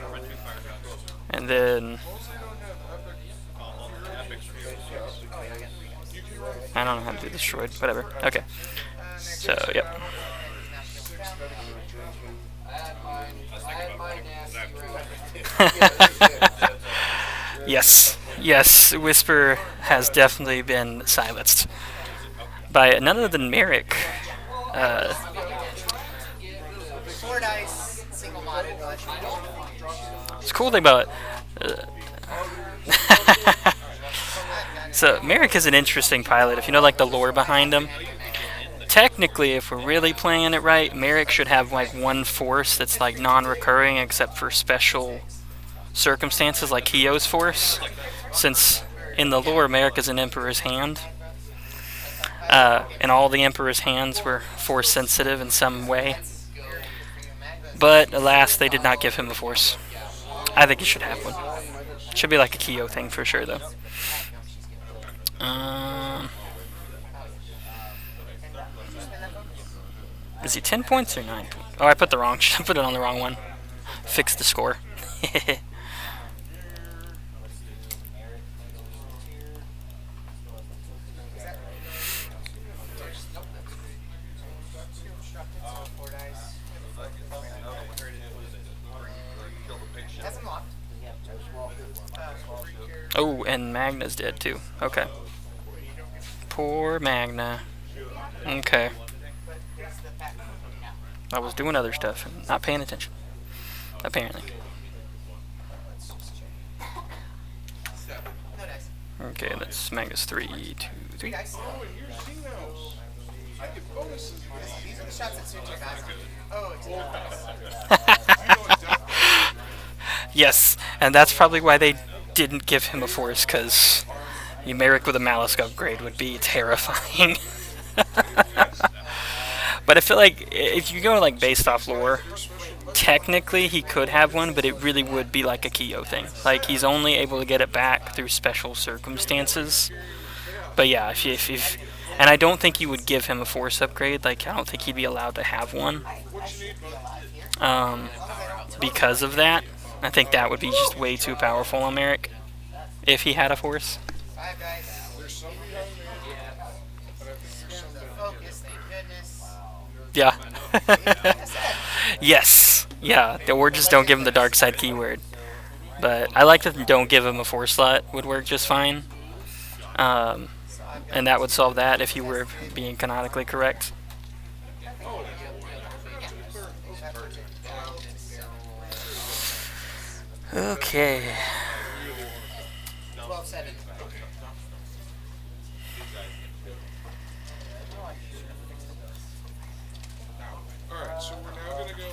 And then, I don't know how to do destroyed, whatever. Okay. So, yep. Yes, yes, Whisper has definitely been silenced by none other than Merrick. 4 dice, single modded, but It's a cool thing about so Merrick is an interesting pilot. If you know like the lore behind him, technically, if we're really playing it right, Merrick should have like one force that's like non-recurring except for special circumstances like Kyo's force, since in the lore Merrick is an Emperor's hand, and all the Emperor's hands were force sensitive in some way. But alas, they did not give him a force. I think he should have one. Should be like a Kyo thing for sure, though. Is he 10 points or 9 points? Oh, I put the wrong. I put it on the wrong one. Fix the score. that's unlocked. Oh, and Magna's dead too. Okay. Poor Magna. Okay. I was doing other stuff and not paying attention. Apparently. No dice. Okay, that's Magna's 3, 2, 3. Dice. Oh, and here's Xenos. I get bonuses. These are the shots that suit your guys on. Oh, it's Yes, and that's probably why they didn't give him a force, because Merrick with a Malice upgrade would be terrifying. But I feel like if you go like based off lore, technically he could have one, but it really would be like a Kyo thing. Like he's only able to get it back through special circumstances. But yeah, if and I don't think you would give him a force upgrade. Like I don't think he'd be allowed to have one. Because of that, I think that would be just way too powerful on Merrick if he had a force. 5 dice. There's some behind me, but I think there's some that Focus, thank goodness. Yeah. Yes. Yeah. Or just don't give him the dark side keyword. But I like that don't give him a 4 slot would work just fine. And that would solve that if you were being canonically correct. Okay. 12-7. Alright, so we're now gonna go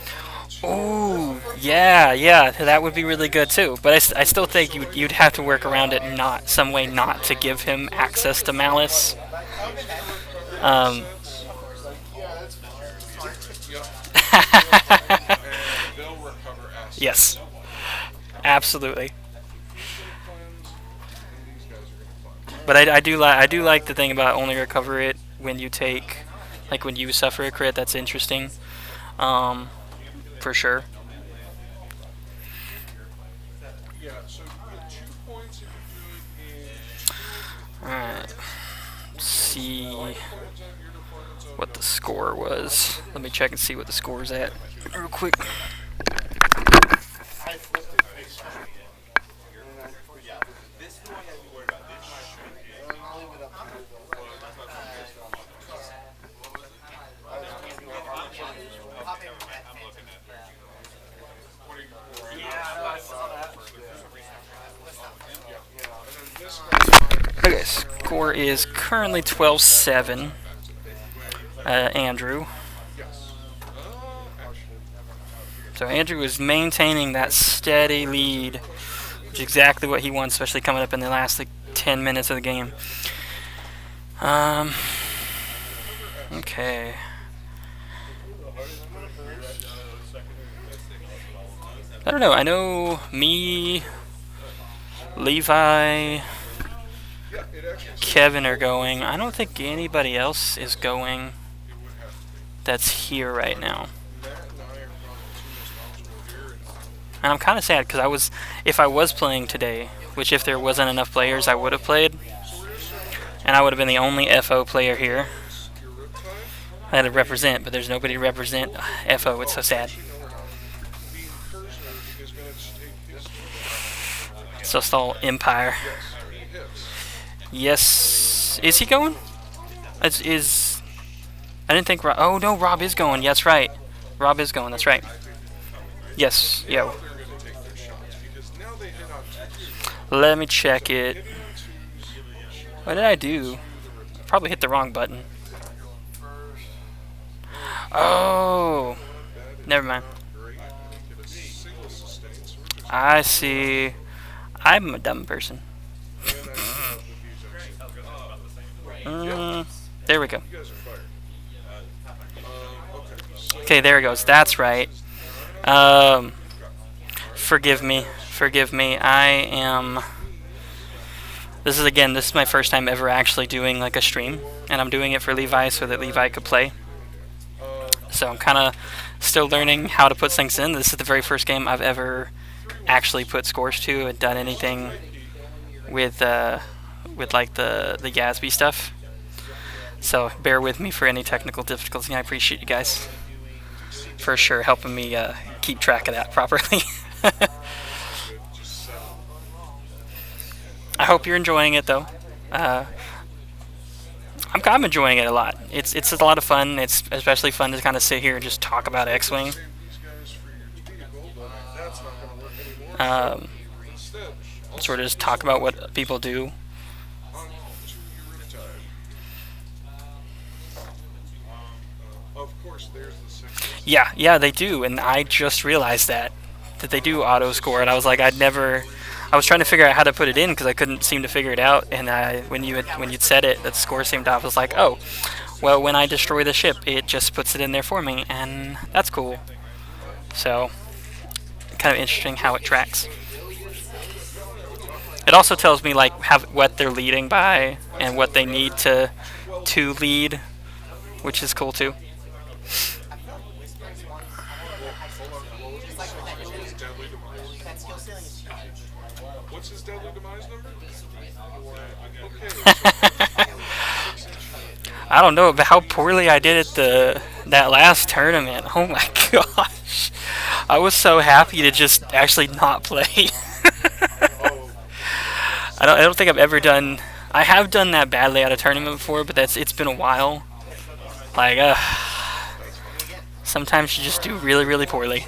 on to Ooh, yeah, that would be really good too. But I still think you'd have to work around it, not some way not to give him access to Malice. and they'll recover assets. Yes, absolutely. And these guys are gonna find. But I do like the thing about only recover it when you take, like when you suffer a crit. That's interesting, for sure. Alright. See what the score was. Let me check and see what the score's at real quick. Okay, score is currently 12-7. Andrew. So Andrew is maintaining that steady lead, which is exactly what he wants, especially coming up in the last 10 minutes of the game. Okay. I don't know. I know me, Levi, Kevin are going. I don't think anybody else is going that's here right now. And I'm kind of sad because if I was playing today, which if there wasn't enough players, I would have played. And I would have been the only FO player here. I had to represent, but there's nobody to represent FO. It's so sad. It's just all Empire. Yes. Is he going? I didn't think Rob... Oh, no, Rob is going. Yeah, that's right. Rob is going. That's right. Yes. Yo. Let me check it. What did I do? Probably hit the wrong button. Oh. Never mind. I see. I'm a dumb person. There we go. Okay, there it goes. That's right. Forgive me. Forgive me. This is my first time ever actually doing like a stream, and I'm doing it for Levi so that Levi could play. So I'm kind of still learning how to put things in. This is the very first game I've ever actually put scores to and done anything with like the Gatsby stuff. So bear with me for any technical difficulty. I appreciate you guys for sure helping me keep track of that properly. I hope you're enjoying it though. I'm enjoying it a lot. It's a lot of fun. It's especially fun to kind of sit here and just talk about X-Wing. Sort of just talk about what people do. Yeah, they do, and I just realized that they do auto score, and I was like, I was trying to figure out how to put it in because I couldn't seem to figure it out, and when you'd said it, that score seemed off. I was like, oh, well, when I destroy the ship, it just puts it in there for me, and that's cool. So, kind of interesting how it tracks. It also tells me like what they're leading by and what they need to lead, which is cool too. What's his deadly demise number? I don't know about how poorly I did at that last tournament. Oh my gosh. I was so happy to just actually not play. I don't think I've ever done... I have done that badly at a tournament before, but it's been a while. Like, sometimes you just do really, really poorly.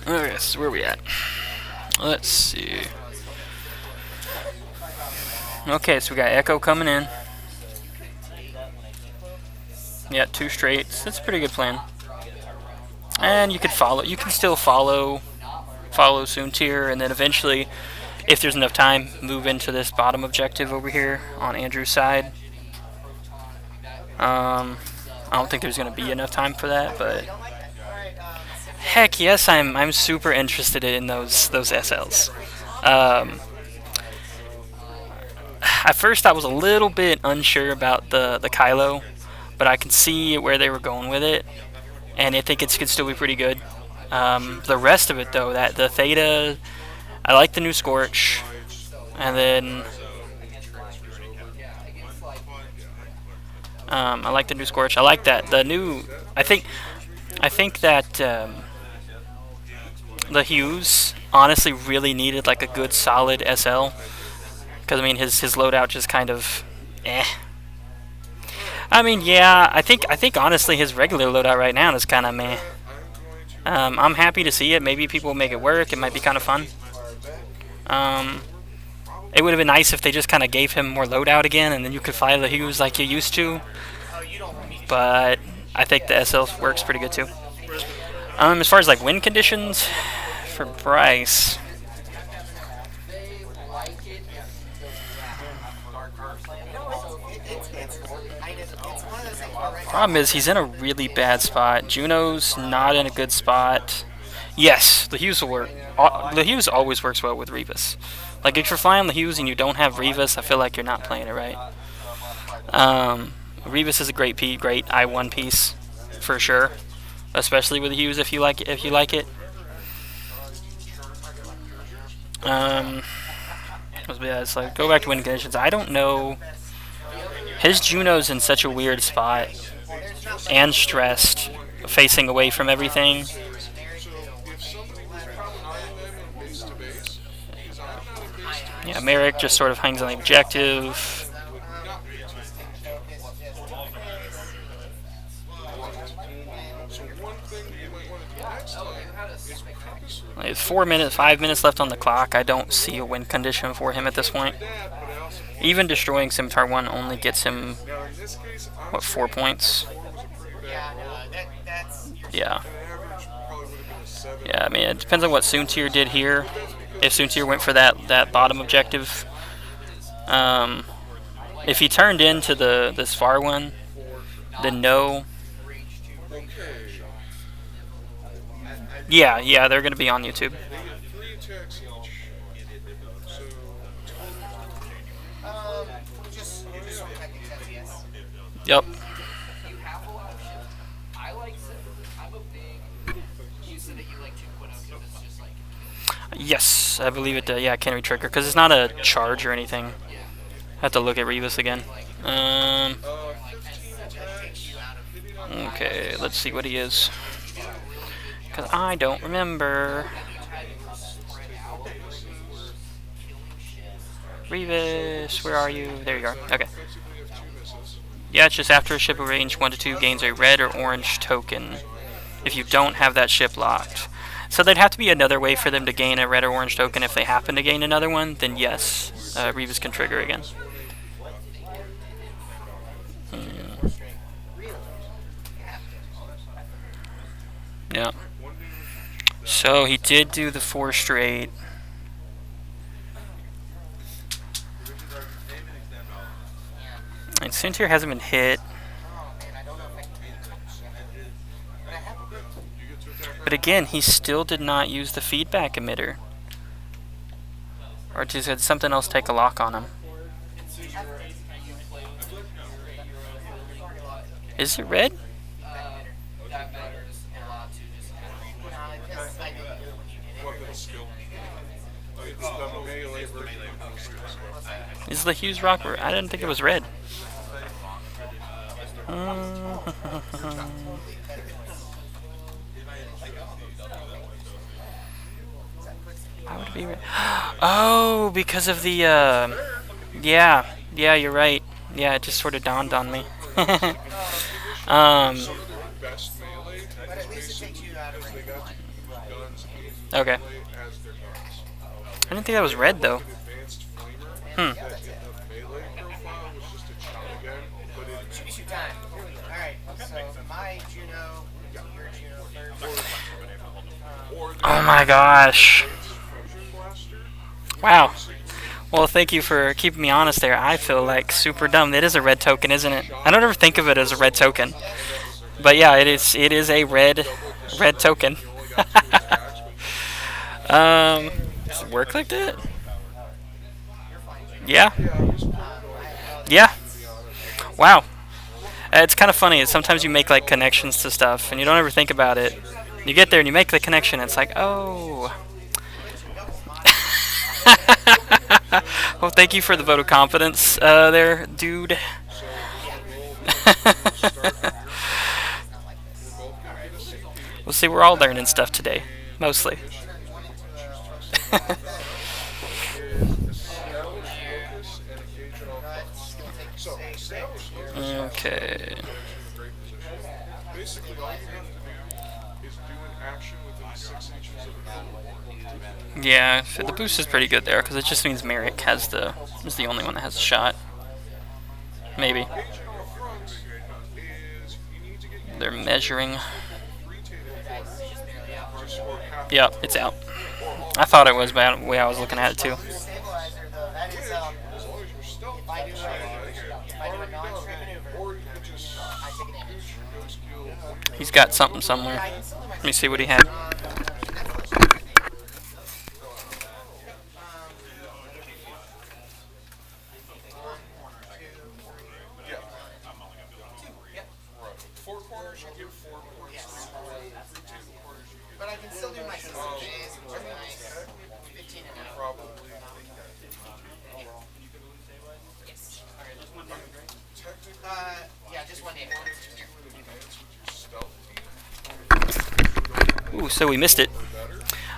Okay, so where are we at? Let's see. Okay, so we got Echo coming in. Yeah, 2 straights. That's a pretty good plan. And you could follow. You can still follow Soontir, and then eventually, if there's enough time, move into this bottom objective over here on Andrew's side. I don't think there's gonna be enough time for that, but heck yes, I'm super interested in those SLs. At first, I was a little bit unsure about the Kylo, but I can see where they were going with it, and I think it could still be pretty good. The rest of it, though, that the Theta, I like the new Scorch, and then I like the new Scorch. I like that the new. I think that the Hughes honestly really needed like a good solid SL because I mean his loadout just kind of eh. I mean yeah, I think honestly his regular loadout right now is kind of meh. I'm happy to see it. Maybe people will make it work. It might be kind of fun. Um, it would have been nice if they just kind of gave him more loadout again, and then you could fly the Hughes like you used to. But I think the SL works pretty good too. As far as like win conditions for Bryce, problem is he's in a really bad spot. Juno's not in a good spot. Yes, the Hughes will work. The Hughes always works well with Revis. Like if you're flying the Hughes and you don't have Revis, I feel like you're not playing it right. Revis is a great I1 piece for sure, especially with the Hughes if you like it. Yeah, it's like go back to win conditions. I don't know. His Juno's in such a weird spot and stressed, facing away from everything. So if somebody was behind them in base to base, because I'm not in base to base, Yeah, Merrick just sort of hangs on the objective. would not be too. So one thing you might want to do next time is purposely Like 4 minutes, 5 minutes left on the clock. I don't see a win condition for him at this point. that, but I also Even destroying Scimitar 1 only gets him, now in this case, I'm what, 4 points? was a pretty Yeah, bad no, roll. that's. Yeah. An average probably would have been a 7. Yeah, I mean, it depends on what Soontier did here. If Soontier went for that bottom objective. If he turned into this far one, then no. Okay. Yeah, they're going to be on YouTube. They get 3 attacks each. So Just checking says yes. Yep. You have a lot of shit. I like Zipper. I'm a big. You said that you like 2.0 because it's just like. Yes, I believe it. Yeah, can re-trigger because it's not a charge or anything. I have to look at Revis again. 15 attacks. Okay, let's see what he is. Because I don't remember. Revis, where are you? There you are. Okay. Effectively have 2 misses. Yeah, it's just after a ship of range 1 to 2 gains a red or orange token if you don't have that ship locked. So there'd have to be another way for them to gain a red or orange token. If they happen to gain another one, then yes, Revis can trigger again. Yeah. So he did do the 4 straight. And Soontier hasn't been hit. But again, he still did not use the feedback emitter. Or did something else take a lock on him? Is it red? That matters a lot to just kind of. Weapon skill. It's the melee version of the skill. Is the Hughes rock? I didn't think it was red. Why would it be red? Oh, because of the yeah, you're right. Yeah, it just sort of dawned on me. Some of their best melee But at least it takes you out of they range. got to use guns in Okay. melee as their guns. I didn't think that was red though. An advanced flamer Hmm. that in the melee profile was just a shotgun, but it Shoot time. Alright, so my Juno, your Juno first. or Oh my gosh. fusion blaster. Wow. Well, thank you for keeping me honest there. I feel like super dumb. It is a red token, isn't it? I don't ever think of it as a red token. But yeah, it is. It is a red token. Does it work like that? Yeah. Yeah. Wow. It's kind of funny. Sometimes you make like connections to stuff, and you don't ever think about it. You get there and you make the connection. It's like, oh. Well, thank you for the vote of confidence, there, dude. We'll see. We're all learning stuff today, mostly. Okay. Basically, all you have to do is do an action within 6 inches of the goal. Yeah, the boost is pretty good there because it just means Merrick is the only one that has a shot. Maybe. Engaging on the front is you need to get They're measuring. just score half. Yep, it's out. I thought it was, but the way I was looking at it too. Stabilizer, though, that is, As long as you're stealth, if I do a non-straight maneuver, or you can just I take a damage. go skill. He's got something somewhere. I can still do my Let me see what he had. Yeah. Right. 4 corners, you get 4 points. Yes. 3 table corners, you get But I can still do my system phase, which is nice. 15 and out. probably. Yes. Technically, Yeah, just one damage. advance with your stealth team. Ooh, so we missed it.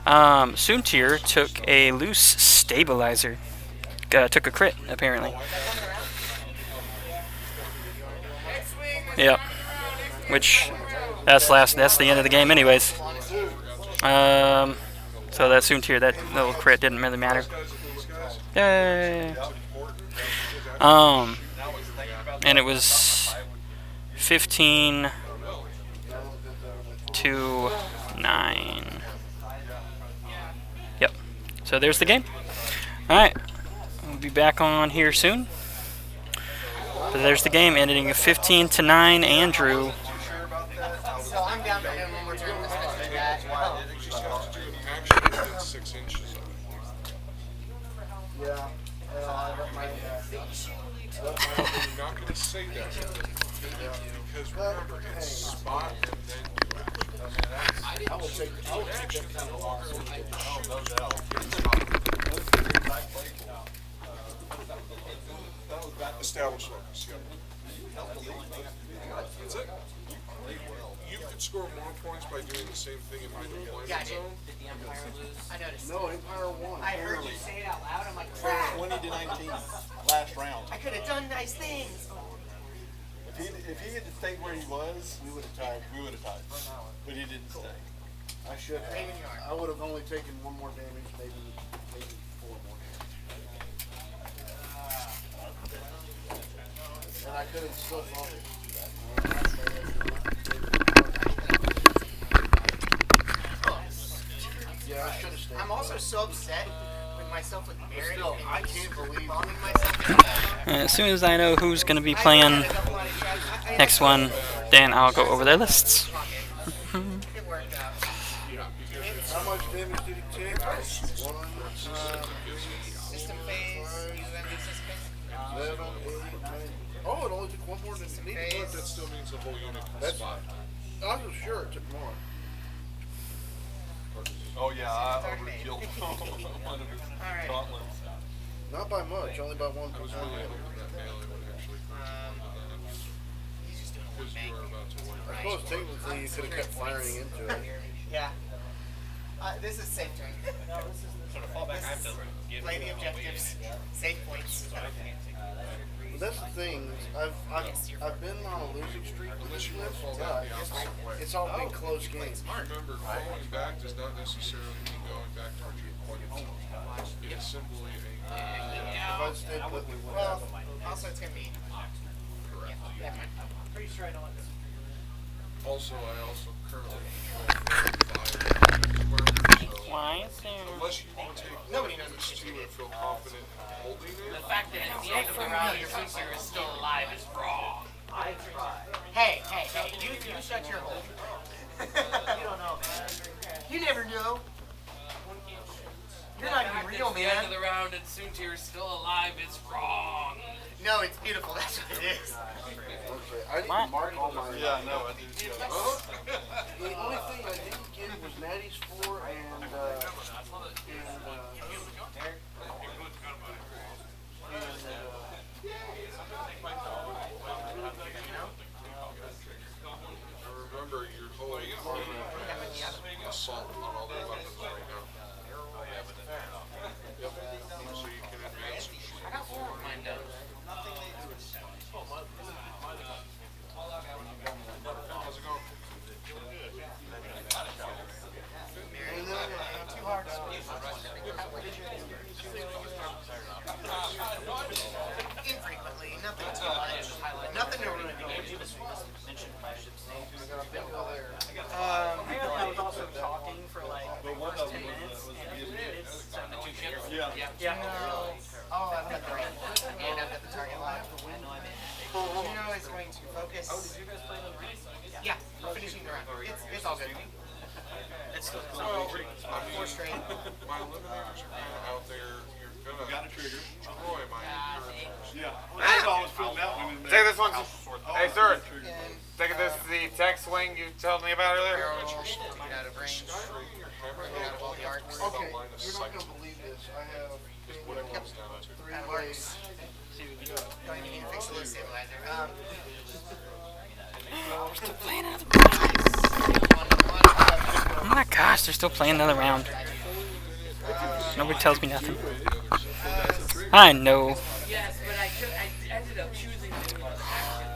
Soontier took a loose stabilizer. Took a crit, apparently. Yep. Which, that's the end of the game anyways. So that Soontier, that little crit didn't really matter. Yay. And it was 15 to 9. Yep. So there's the game. Alright. We'll be back on here soon. But there's the game, ending 15 to 9. Andrew. So I'm down for doing one more turn, especially that. You just have to do an action within 6 inches of it. Yeah. I'm not going to say that because remember, it's spot and then you action. I will take Action is no longer like established focus, yep. That's it. You could score more points by doing the same thing in my deployment Yeah, I did. zone. Did the Empire lose? I noticed. No, Empire won. I heard you say it out loud. I'm like, crap. 20 to 19, last round. I could have done nice things. If he had stayed where he was, we would have tied. But he didn't stay. I should have. Maybe you are. I would have only taken 1 more damage, maybe 4 more damage. And I could have still fought it. Yeah, I should have stayed. I'm also so upset with myself with Barrett. Still, and I can't believe bombing myself. As soon as I know who's going to be playing next one, then I'll go over their lists. It worked out. How much damage did he take? 1, System phase. You have any system phase? 7, 8, 9. Oh, it only took 1 more than me. But that still means the whole unit can That's spot. I was sure it took more. Oh yeah, I overkilled one of his Alright. gauntlets. Not by much, only by 1 I was really hoping that melee would actually He's just doing one because bang. you are about to win. I suppose technically you could have kept firing into it. Yeah. This is safe turn. This is play the objectives. Safe points. But that's the thing. I've been on a losing streak with this list, but it's all been close games. Remember, falling back does not necessarily mean going back towards your deployment zone. It is simply a If I stayed put, we would Well, have. also it's gonna be. Yeah, never mind. Pretty sure I know what this is. Also, I also currently control 5 so Why is there... unless you want to take Nobody knows what damage she to did. and feel confident in holding it, The fact that at the end of the round your sister is still alive is wrong. Hey, you shut your hole. You don't know, man. You never know. You're not even real, The end man. of the round and Soontir's still alive is wrong. No, it's beautiful. That's what it is. Okay, I need to mark all my. Yeah, no, I do. Yeah. The only thing I didn't get was Natty's 4 Remember, your whole army has assault on all their weapons right now. Yep. So you can advance and shoot. I got 4 of mine done. How's it going? Too hard. Infrequently, nothing too much. Nothing to ruin it. I was also talking for like the first 10 minutes, and it's Yeah. Oh, I've got the right. And I've got the target locked. Juno is going to focus. Oh, did you guys play the round? Yeah, we're finishing the round. It's all good. it's still Well, I mean, 4 straight. my eliminators are kind of out there. You're gonna Got a trigger. destroy my characters. Yeah. That's always filled out when we Take this one. Hey, sir. And Take this the tech swing you told me about earlier. barrel roll, get out of range, Straight your hammer get out of all the arcs. Okay, line of you're sight not gonna believe this. I have is what it comes down to. 3 Out of ways. arcs. Don't even need to fix the loose stabilizer. Oh my gosh, they're still playing another round. Nobody tells me nothing. I know. Yes, but I ended up choosing to.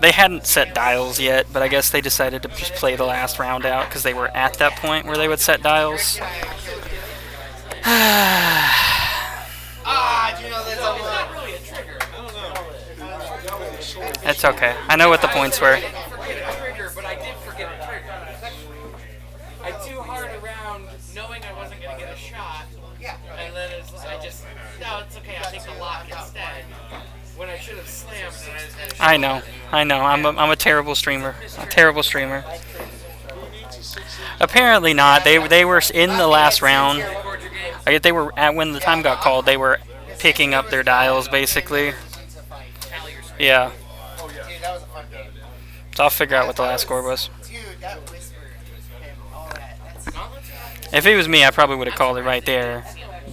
They hadn't set dials yet, but I guess they decided to just play the last round out because they were at that point where they would set dials. Juno, that's a lot. Really a trigger. It's okay. I know what the points were. I didn't forget a trigger, but I did forget a trigger. I too hard around knowing I wasn't going to get a shot. Yeah. And then I just, no, it's okay, I'll take the lock instead. When I should have slammed and I just had a shot. I know. I'm a terrible streamer. A terrible streamer. Apparently not. They were in the last round. Record your game. I guess they were at when the time got called. They were picking up their dials basically. Tally your score. Yeah. Dude, that was a fun game. So I'll figure out what the last score was. Dude, that whisper and all that. That's If it was me, I probably would have called it right there.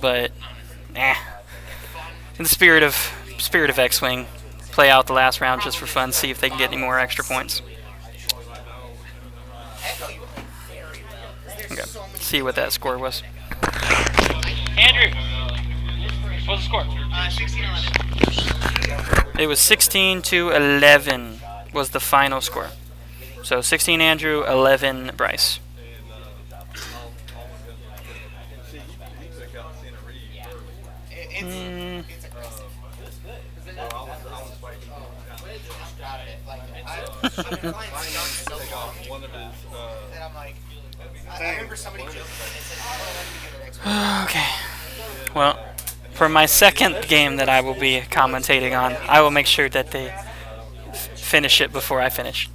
But, in the spirit of X-Wing, play out the last round just for fun, see if they can get any more extra points. Okay, see what that score was. Andrew, what's the score? 16-11. It was 16-11 was the final score. So 16 Andrew, 11 Bryce. It's aggressive. I've been playing Skunk so long One of his, that I'm like, I remember somebody joking and said, oh, let me get an X-Wing. Okay. Well, for my second game that I will be commentating on, I will make sure that they finish it before I finish.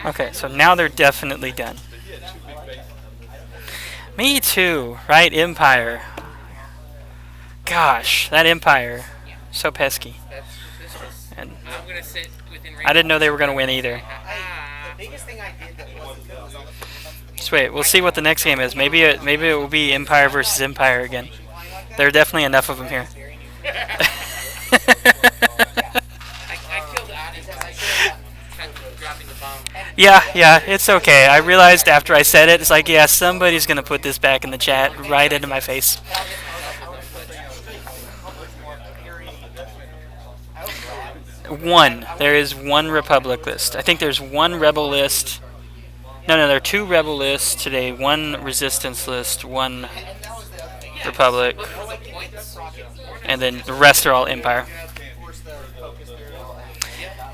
Okay, so now they're definitely done. Me too, right? Empire. Gosh, that Empire. So pesky. And I'm going to sit within range. I didn't know they were going to win either. The biggest thing I did that wasn't good was all the Just wait, we'll see what the next game is. Maybe it will be Empire versus Empire again. There are definitely enough of them here. I killed Adi because I should have dropping the bomb. Yeah, it's okay. I realized after I said it, it's like, yeah, somebody's going to put this back in the chat right into my face. One. There is one Republic list. I think there's one Rebel list. No, there are two Rebel lists today. One Resistance list, one Republic, and then the rest are all Empire.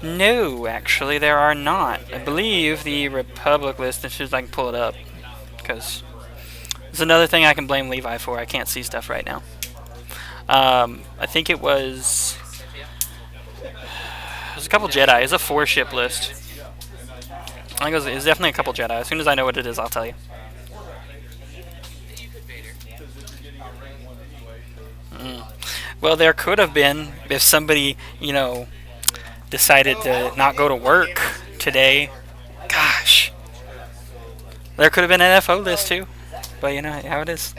No, actually, there are not. I believe the Republic list, as soon as I can pull it up, because there's another thing I can blame Levi for. I can't see stuff right now. I think it was a couple Jedi. It's a 4-ship list. I think it was definitely a couple Jedi. As soon as I know what it is, I'll tell you. Well, there could have been if somebody, decided to not go to work today. Gosh, there could have been an FO list too, but you know how it is.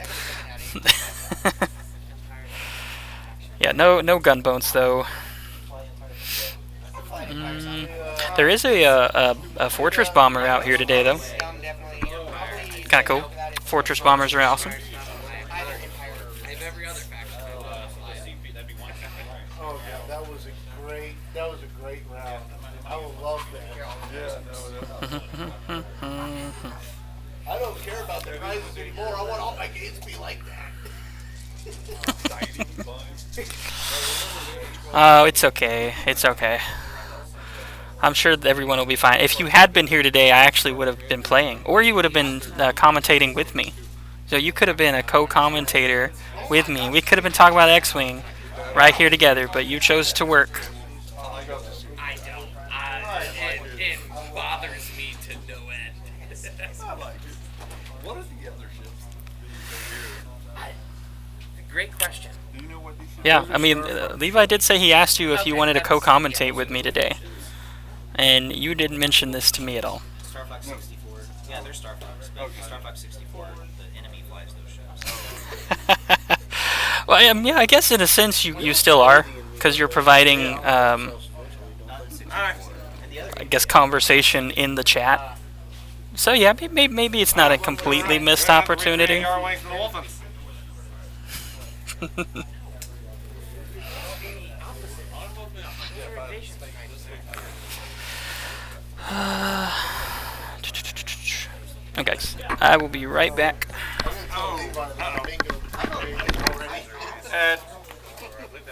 Yeah, no gun bones though. There is a fortress bomber out here today though. Kind of cool. Fortress bombers are awesome. Oh, yeah, that was a great round. I would love that. Yeah, no. I don't care about the prizes anymore. I want all my games to be like that. Oh, it's okay. It's okay. I'm sure that everyone will be fine. If you had been here today, I actually would have been playing, or you would have been commentating with me. So you could have been a co-commentator with me. We could have been talking about X-Wing right here together, but you chose to work. I don't. It bothers me to no end. What are the other ships that Great question. do you know what these ships Yeah, I mean, Levi did say he asked you if you wanted to co-commentate with me today, and you didn't mention this to me at all. Star Fox 64. Yeah, they're Star Fox. But Star Fox 64, the enemy flies those ships. Well, yeah, I guess in a sense you still are, because you're providing, Not in 64. And the other I guess, conversation in the chat. So yeah, maybe it's not a completely missed opportunity. You're away from the Wolfens. Okay, I will be right back.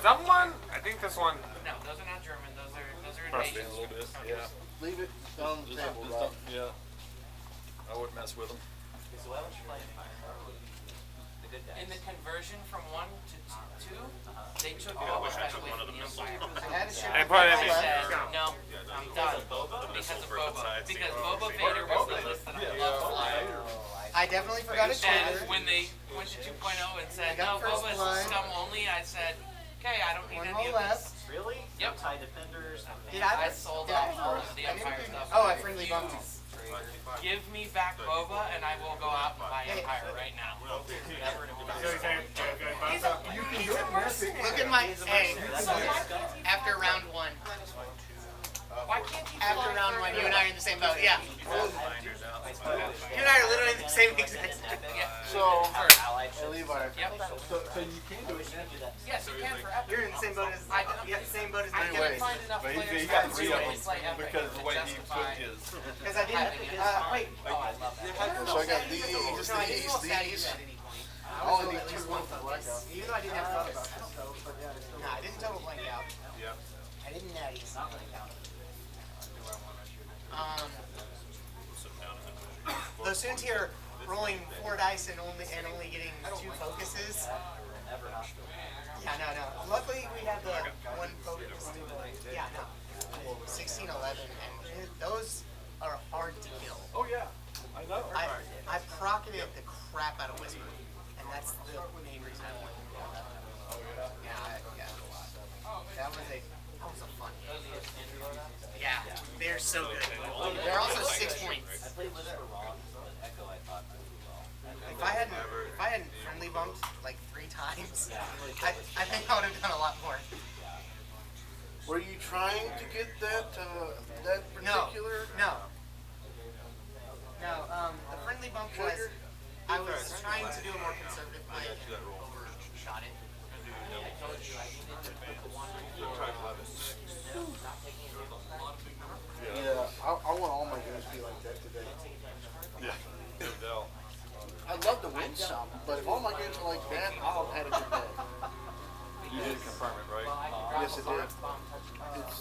Someone? I think this one. No, those are not German. Those are Rusty a invasions. little bit. Yeah. Leave it on the table, Rob. Yeah. I wouldn't mess with them. In the conversion from 1 to 2, they took Boba Fett away from the Empire. I had a ship Hey, put it in I me. said, no, I'm done. Because of Boba. Because Boba Vader was the list that I loved flying. I definitely forgot a And trailer. when they went to 2.0 and said, I got no, first Boba's blood. scum only, I said, okay, I don't need One any more of left. this. Really? Yep. TIE Defenders. Did I sold off all of the I didn't Empire do- stuff. Oh, I friendly bumped you. Give me back Boba, and I will go out and buy Empire right now. Look at my hey. After round 1. Why can't you After fly round 1, you and I are in the same boat. Yeah. You and I are literally in the same exact. So, hey, Levi. Yep. So you can do it. Yes, you can for Epic. You're in the same boat as I you got the same boat as I me. couldn't find enough But players he got to 3 of really play them Epic because to the way he justify put his. Because I didn't. having his Wait. Oh, I love that. So I got these, No, I didn't roll Thaddeus these. at any point. I only need 2 more for blackout. Even though I didn't have focus. No, I didn't total blank out. I didn't natty. Those students here rolling 4 dice and only getting 2 focuses. Yeah, no. Luckily we have the 1 focus. Yeah, no. 16, 11, and those are hard to kill. Oh yeah. I know. I procketed the crap out of Whisper, and that's the main reason I won. Yeah. That was a fun game. Yeah, they're so good. They're also 6 points. If I hadn't friendly bumped like 3 times, I think I would have done a lot more. Were you trying to get that particular? No. The friendly bump was I was trying to do a more conservative play and overshot it. Yeah, I want all my games to be like that today. Yeah. No doubt. I'd love to win some, but if all my games are like that, I'll have had a good day. You did confirm it, right? Yes, it did.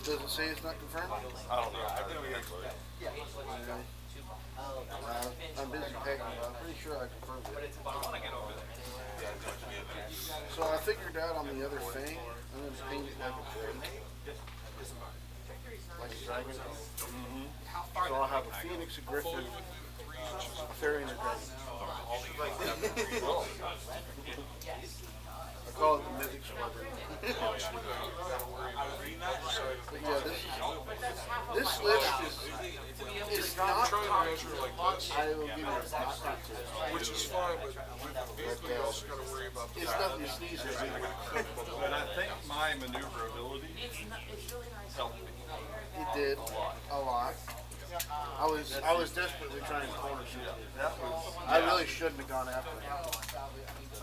Does it say it's not confirmed? I don't know. I've been with you. I'm busy packing, but I'm pretty sure I confirmed it. So I figured out on the other thing, I'm going to paint it like a dragon. Like a dragon. So I'll have a Phoenix, a Griffin, a Fairy, and a Dragon. I call it the Mythic Squadron. But yeah, this list is not. Trying to measure like this, I will give you a not to. which is fine, but with these, you also got to worry about the It's nothing to sneeze at. But I think my maneuverability helped me. It did a lot. I was desperately trying to corner shoot. I really shouldn't have gone after him.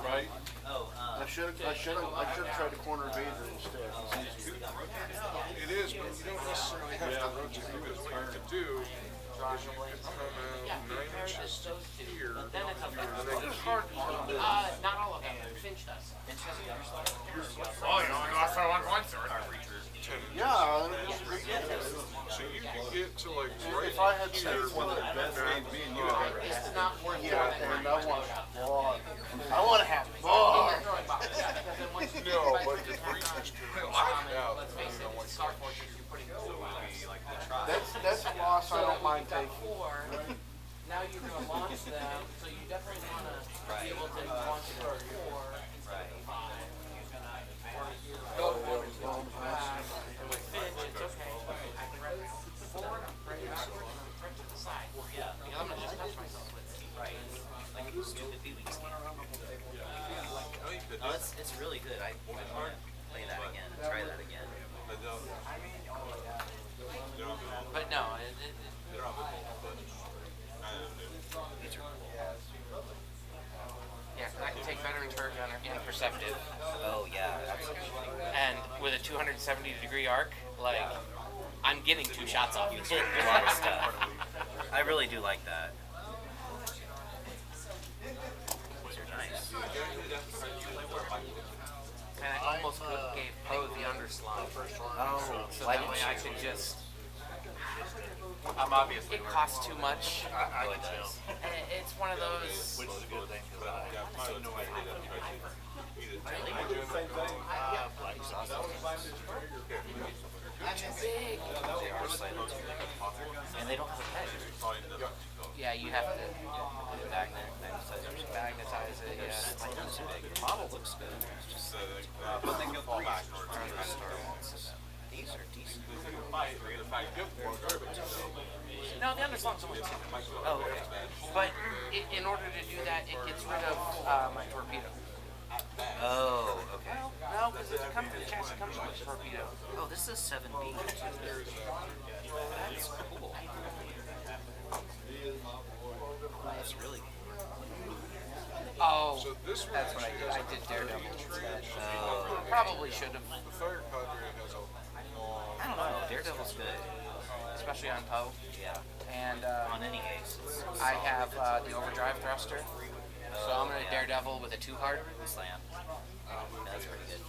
Right? I should have tried to corner Vader instead. It is, but you don't necessarily have to rotate because what you can do is you can come out 9 inches to here, and then Hard. Not all of them. Finch does. Oh, you only lost by 1 point, sir. Yeah. so you can get to like right If I had here. one of the best games, Me and you have ever It's not worth yeah, and I want to have more. No, but the creatures can knock out. Let's face it, it's Star Fortress. You're putting That's a loss I don't mind taking. Now you're going to launch them, so you definitely want to be able to launch them at 4. With Finch, it's okay. I can run forward, right to the side. Yeah. I'm going to just touch myself with it. Right. Like stupid feelings. No, it's really good. I want to play that again. Try that again. But no, These are cool. yeah, 'cause I can take veteran turret gunner and perceptive, Oh yeah, absolutely. and with a 270-degree arc, like I'm getting 2 shots off this. Hit a lot of stuff. I really do like that. These are nice. And I almost gave Poe the underslot. Oh, So why that way didn't I you? could just. I'm obviously. It costs too much. Oh, it does. It's one of those. Which is a good thing because I have no idea. Big. They are silent too. And they don't have a peg. Yeah, you have to magnetize it. Yeah. Slightly too big. The model looks good. It's just But they can fall back. these are decent. No, the underslot's only 2. Oh, okay. But in order to do that, it gets rid of my torpedo. Oh, okay. No, because the chassis comes with a torpedo. Oh, this is 7B. That's cool. That's really cool. Oh, So this one that's what I actually did. has I did Daredevil instead. Oh, Probably should have, the fire cadre has a long. I don't know. Daredevil's good. especially on Poe. Yeah. And On any ace. I have the overdrive thruster. So I'm going to Daredevil with a 2-hard. Slam. That's pretty good.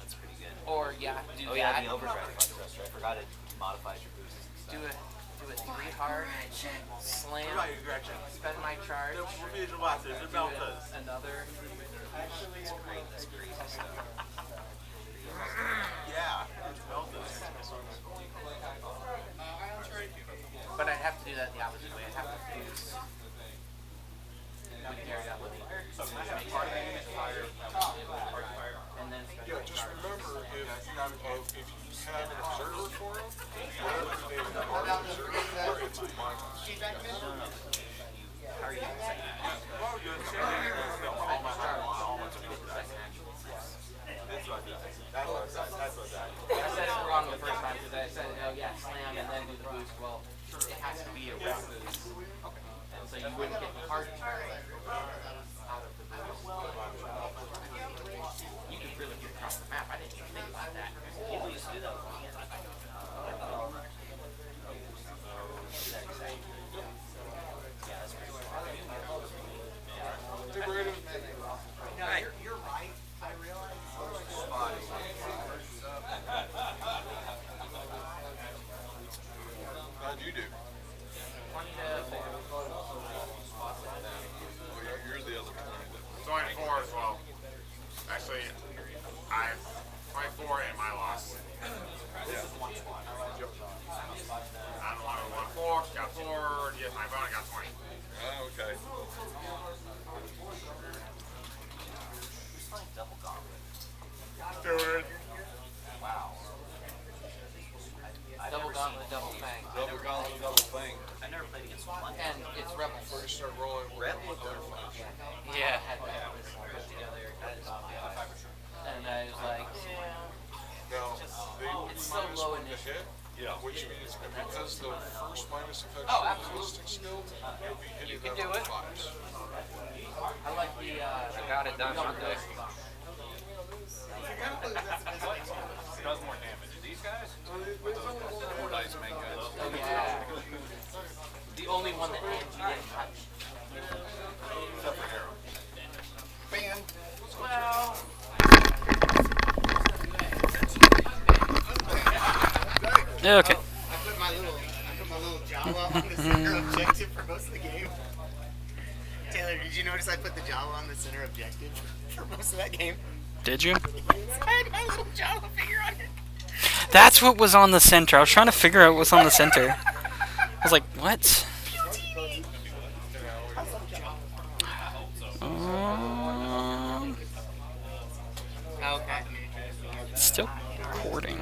That's pretty good. Or, yeah, do Oh that. yeah, the overdrive thruster. I forgot it modifies your boosts and stuff. Do a 3-hard. Slam. Spend my charge. Do another. It's great. That's crazy stuff. But I'd have to do that the opposite way. I'd have to boost with Daredevil. And then Yeah, just remember if you have an observer for them, whatever they are observer for, it's a minus. How are you doing? I said it wrong the first time because I said, oh yeah, slam and then do the boost. Well, it has to be a rep boost. And so you wouldn't get the hard carry out of the boost. You could really get across the map. I didn't even think about that. People used to do that with me. Yeah, that's pretty cool. Hey, Braden. You're right. I realize. How'd you do? 20 to 4. Oh, you're I got 20. Oh, okay. Who's playing double gauntlet? Dude. Wow. Double gauntlet, double fang. Double gauntlet, double thing. I never played against one. And it's rebels. Before you start rolling, we'll Red? put their flash. Yeah. Put together. That is And I was like, Now, they will be It's so minus low 1 to initial. hit, Yeah. which means that because the first minus effect Oh, is absolutely. ballistic skill, you'll be hitting You can them do on it. 5s. I like the, I got it done on this. Does more damage. These guys? More dice make guys. Oh, yeah. The only one that Angie didn't touch. Except for Hero. Ban. Well, Yeah, okay. I put my little Jawa on the center objective for most of the game. Taylor, did you notice I put the Jawa on the center objective for most of that game? Did you? I had my little Jawa figure on it. That's what was on the center. I was trying to figure out what's on the center. I was like, what? Okay. It's still recording.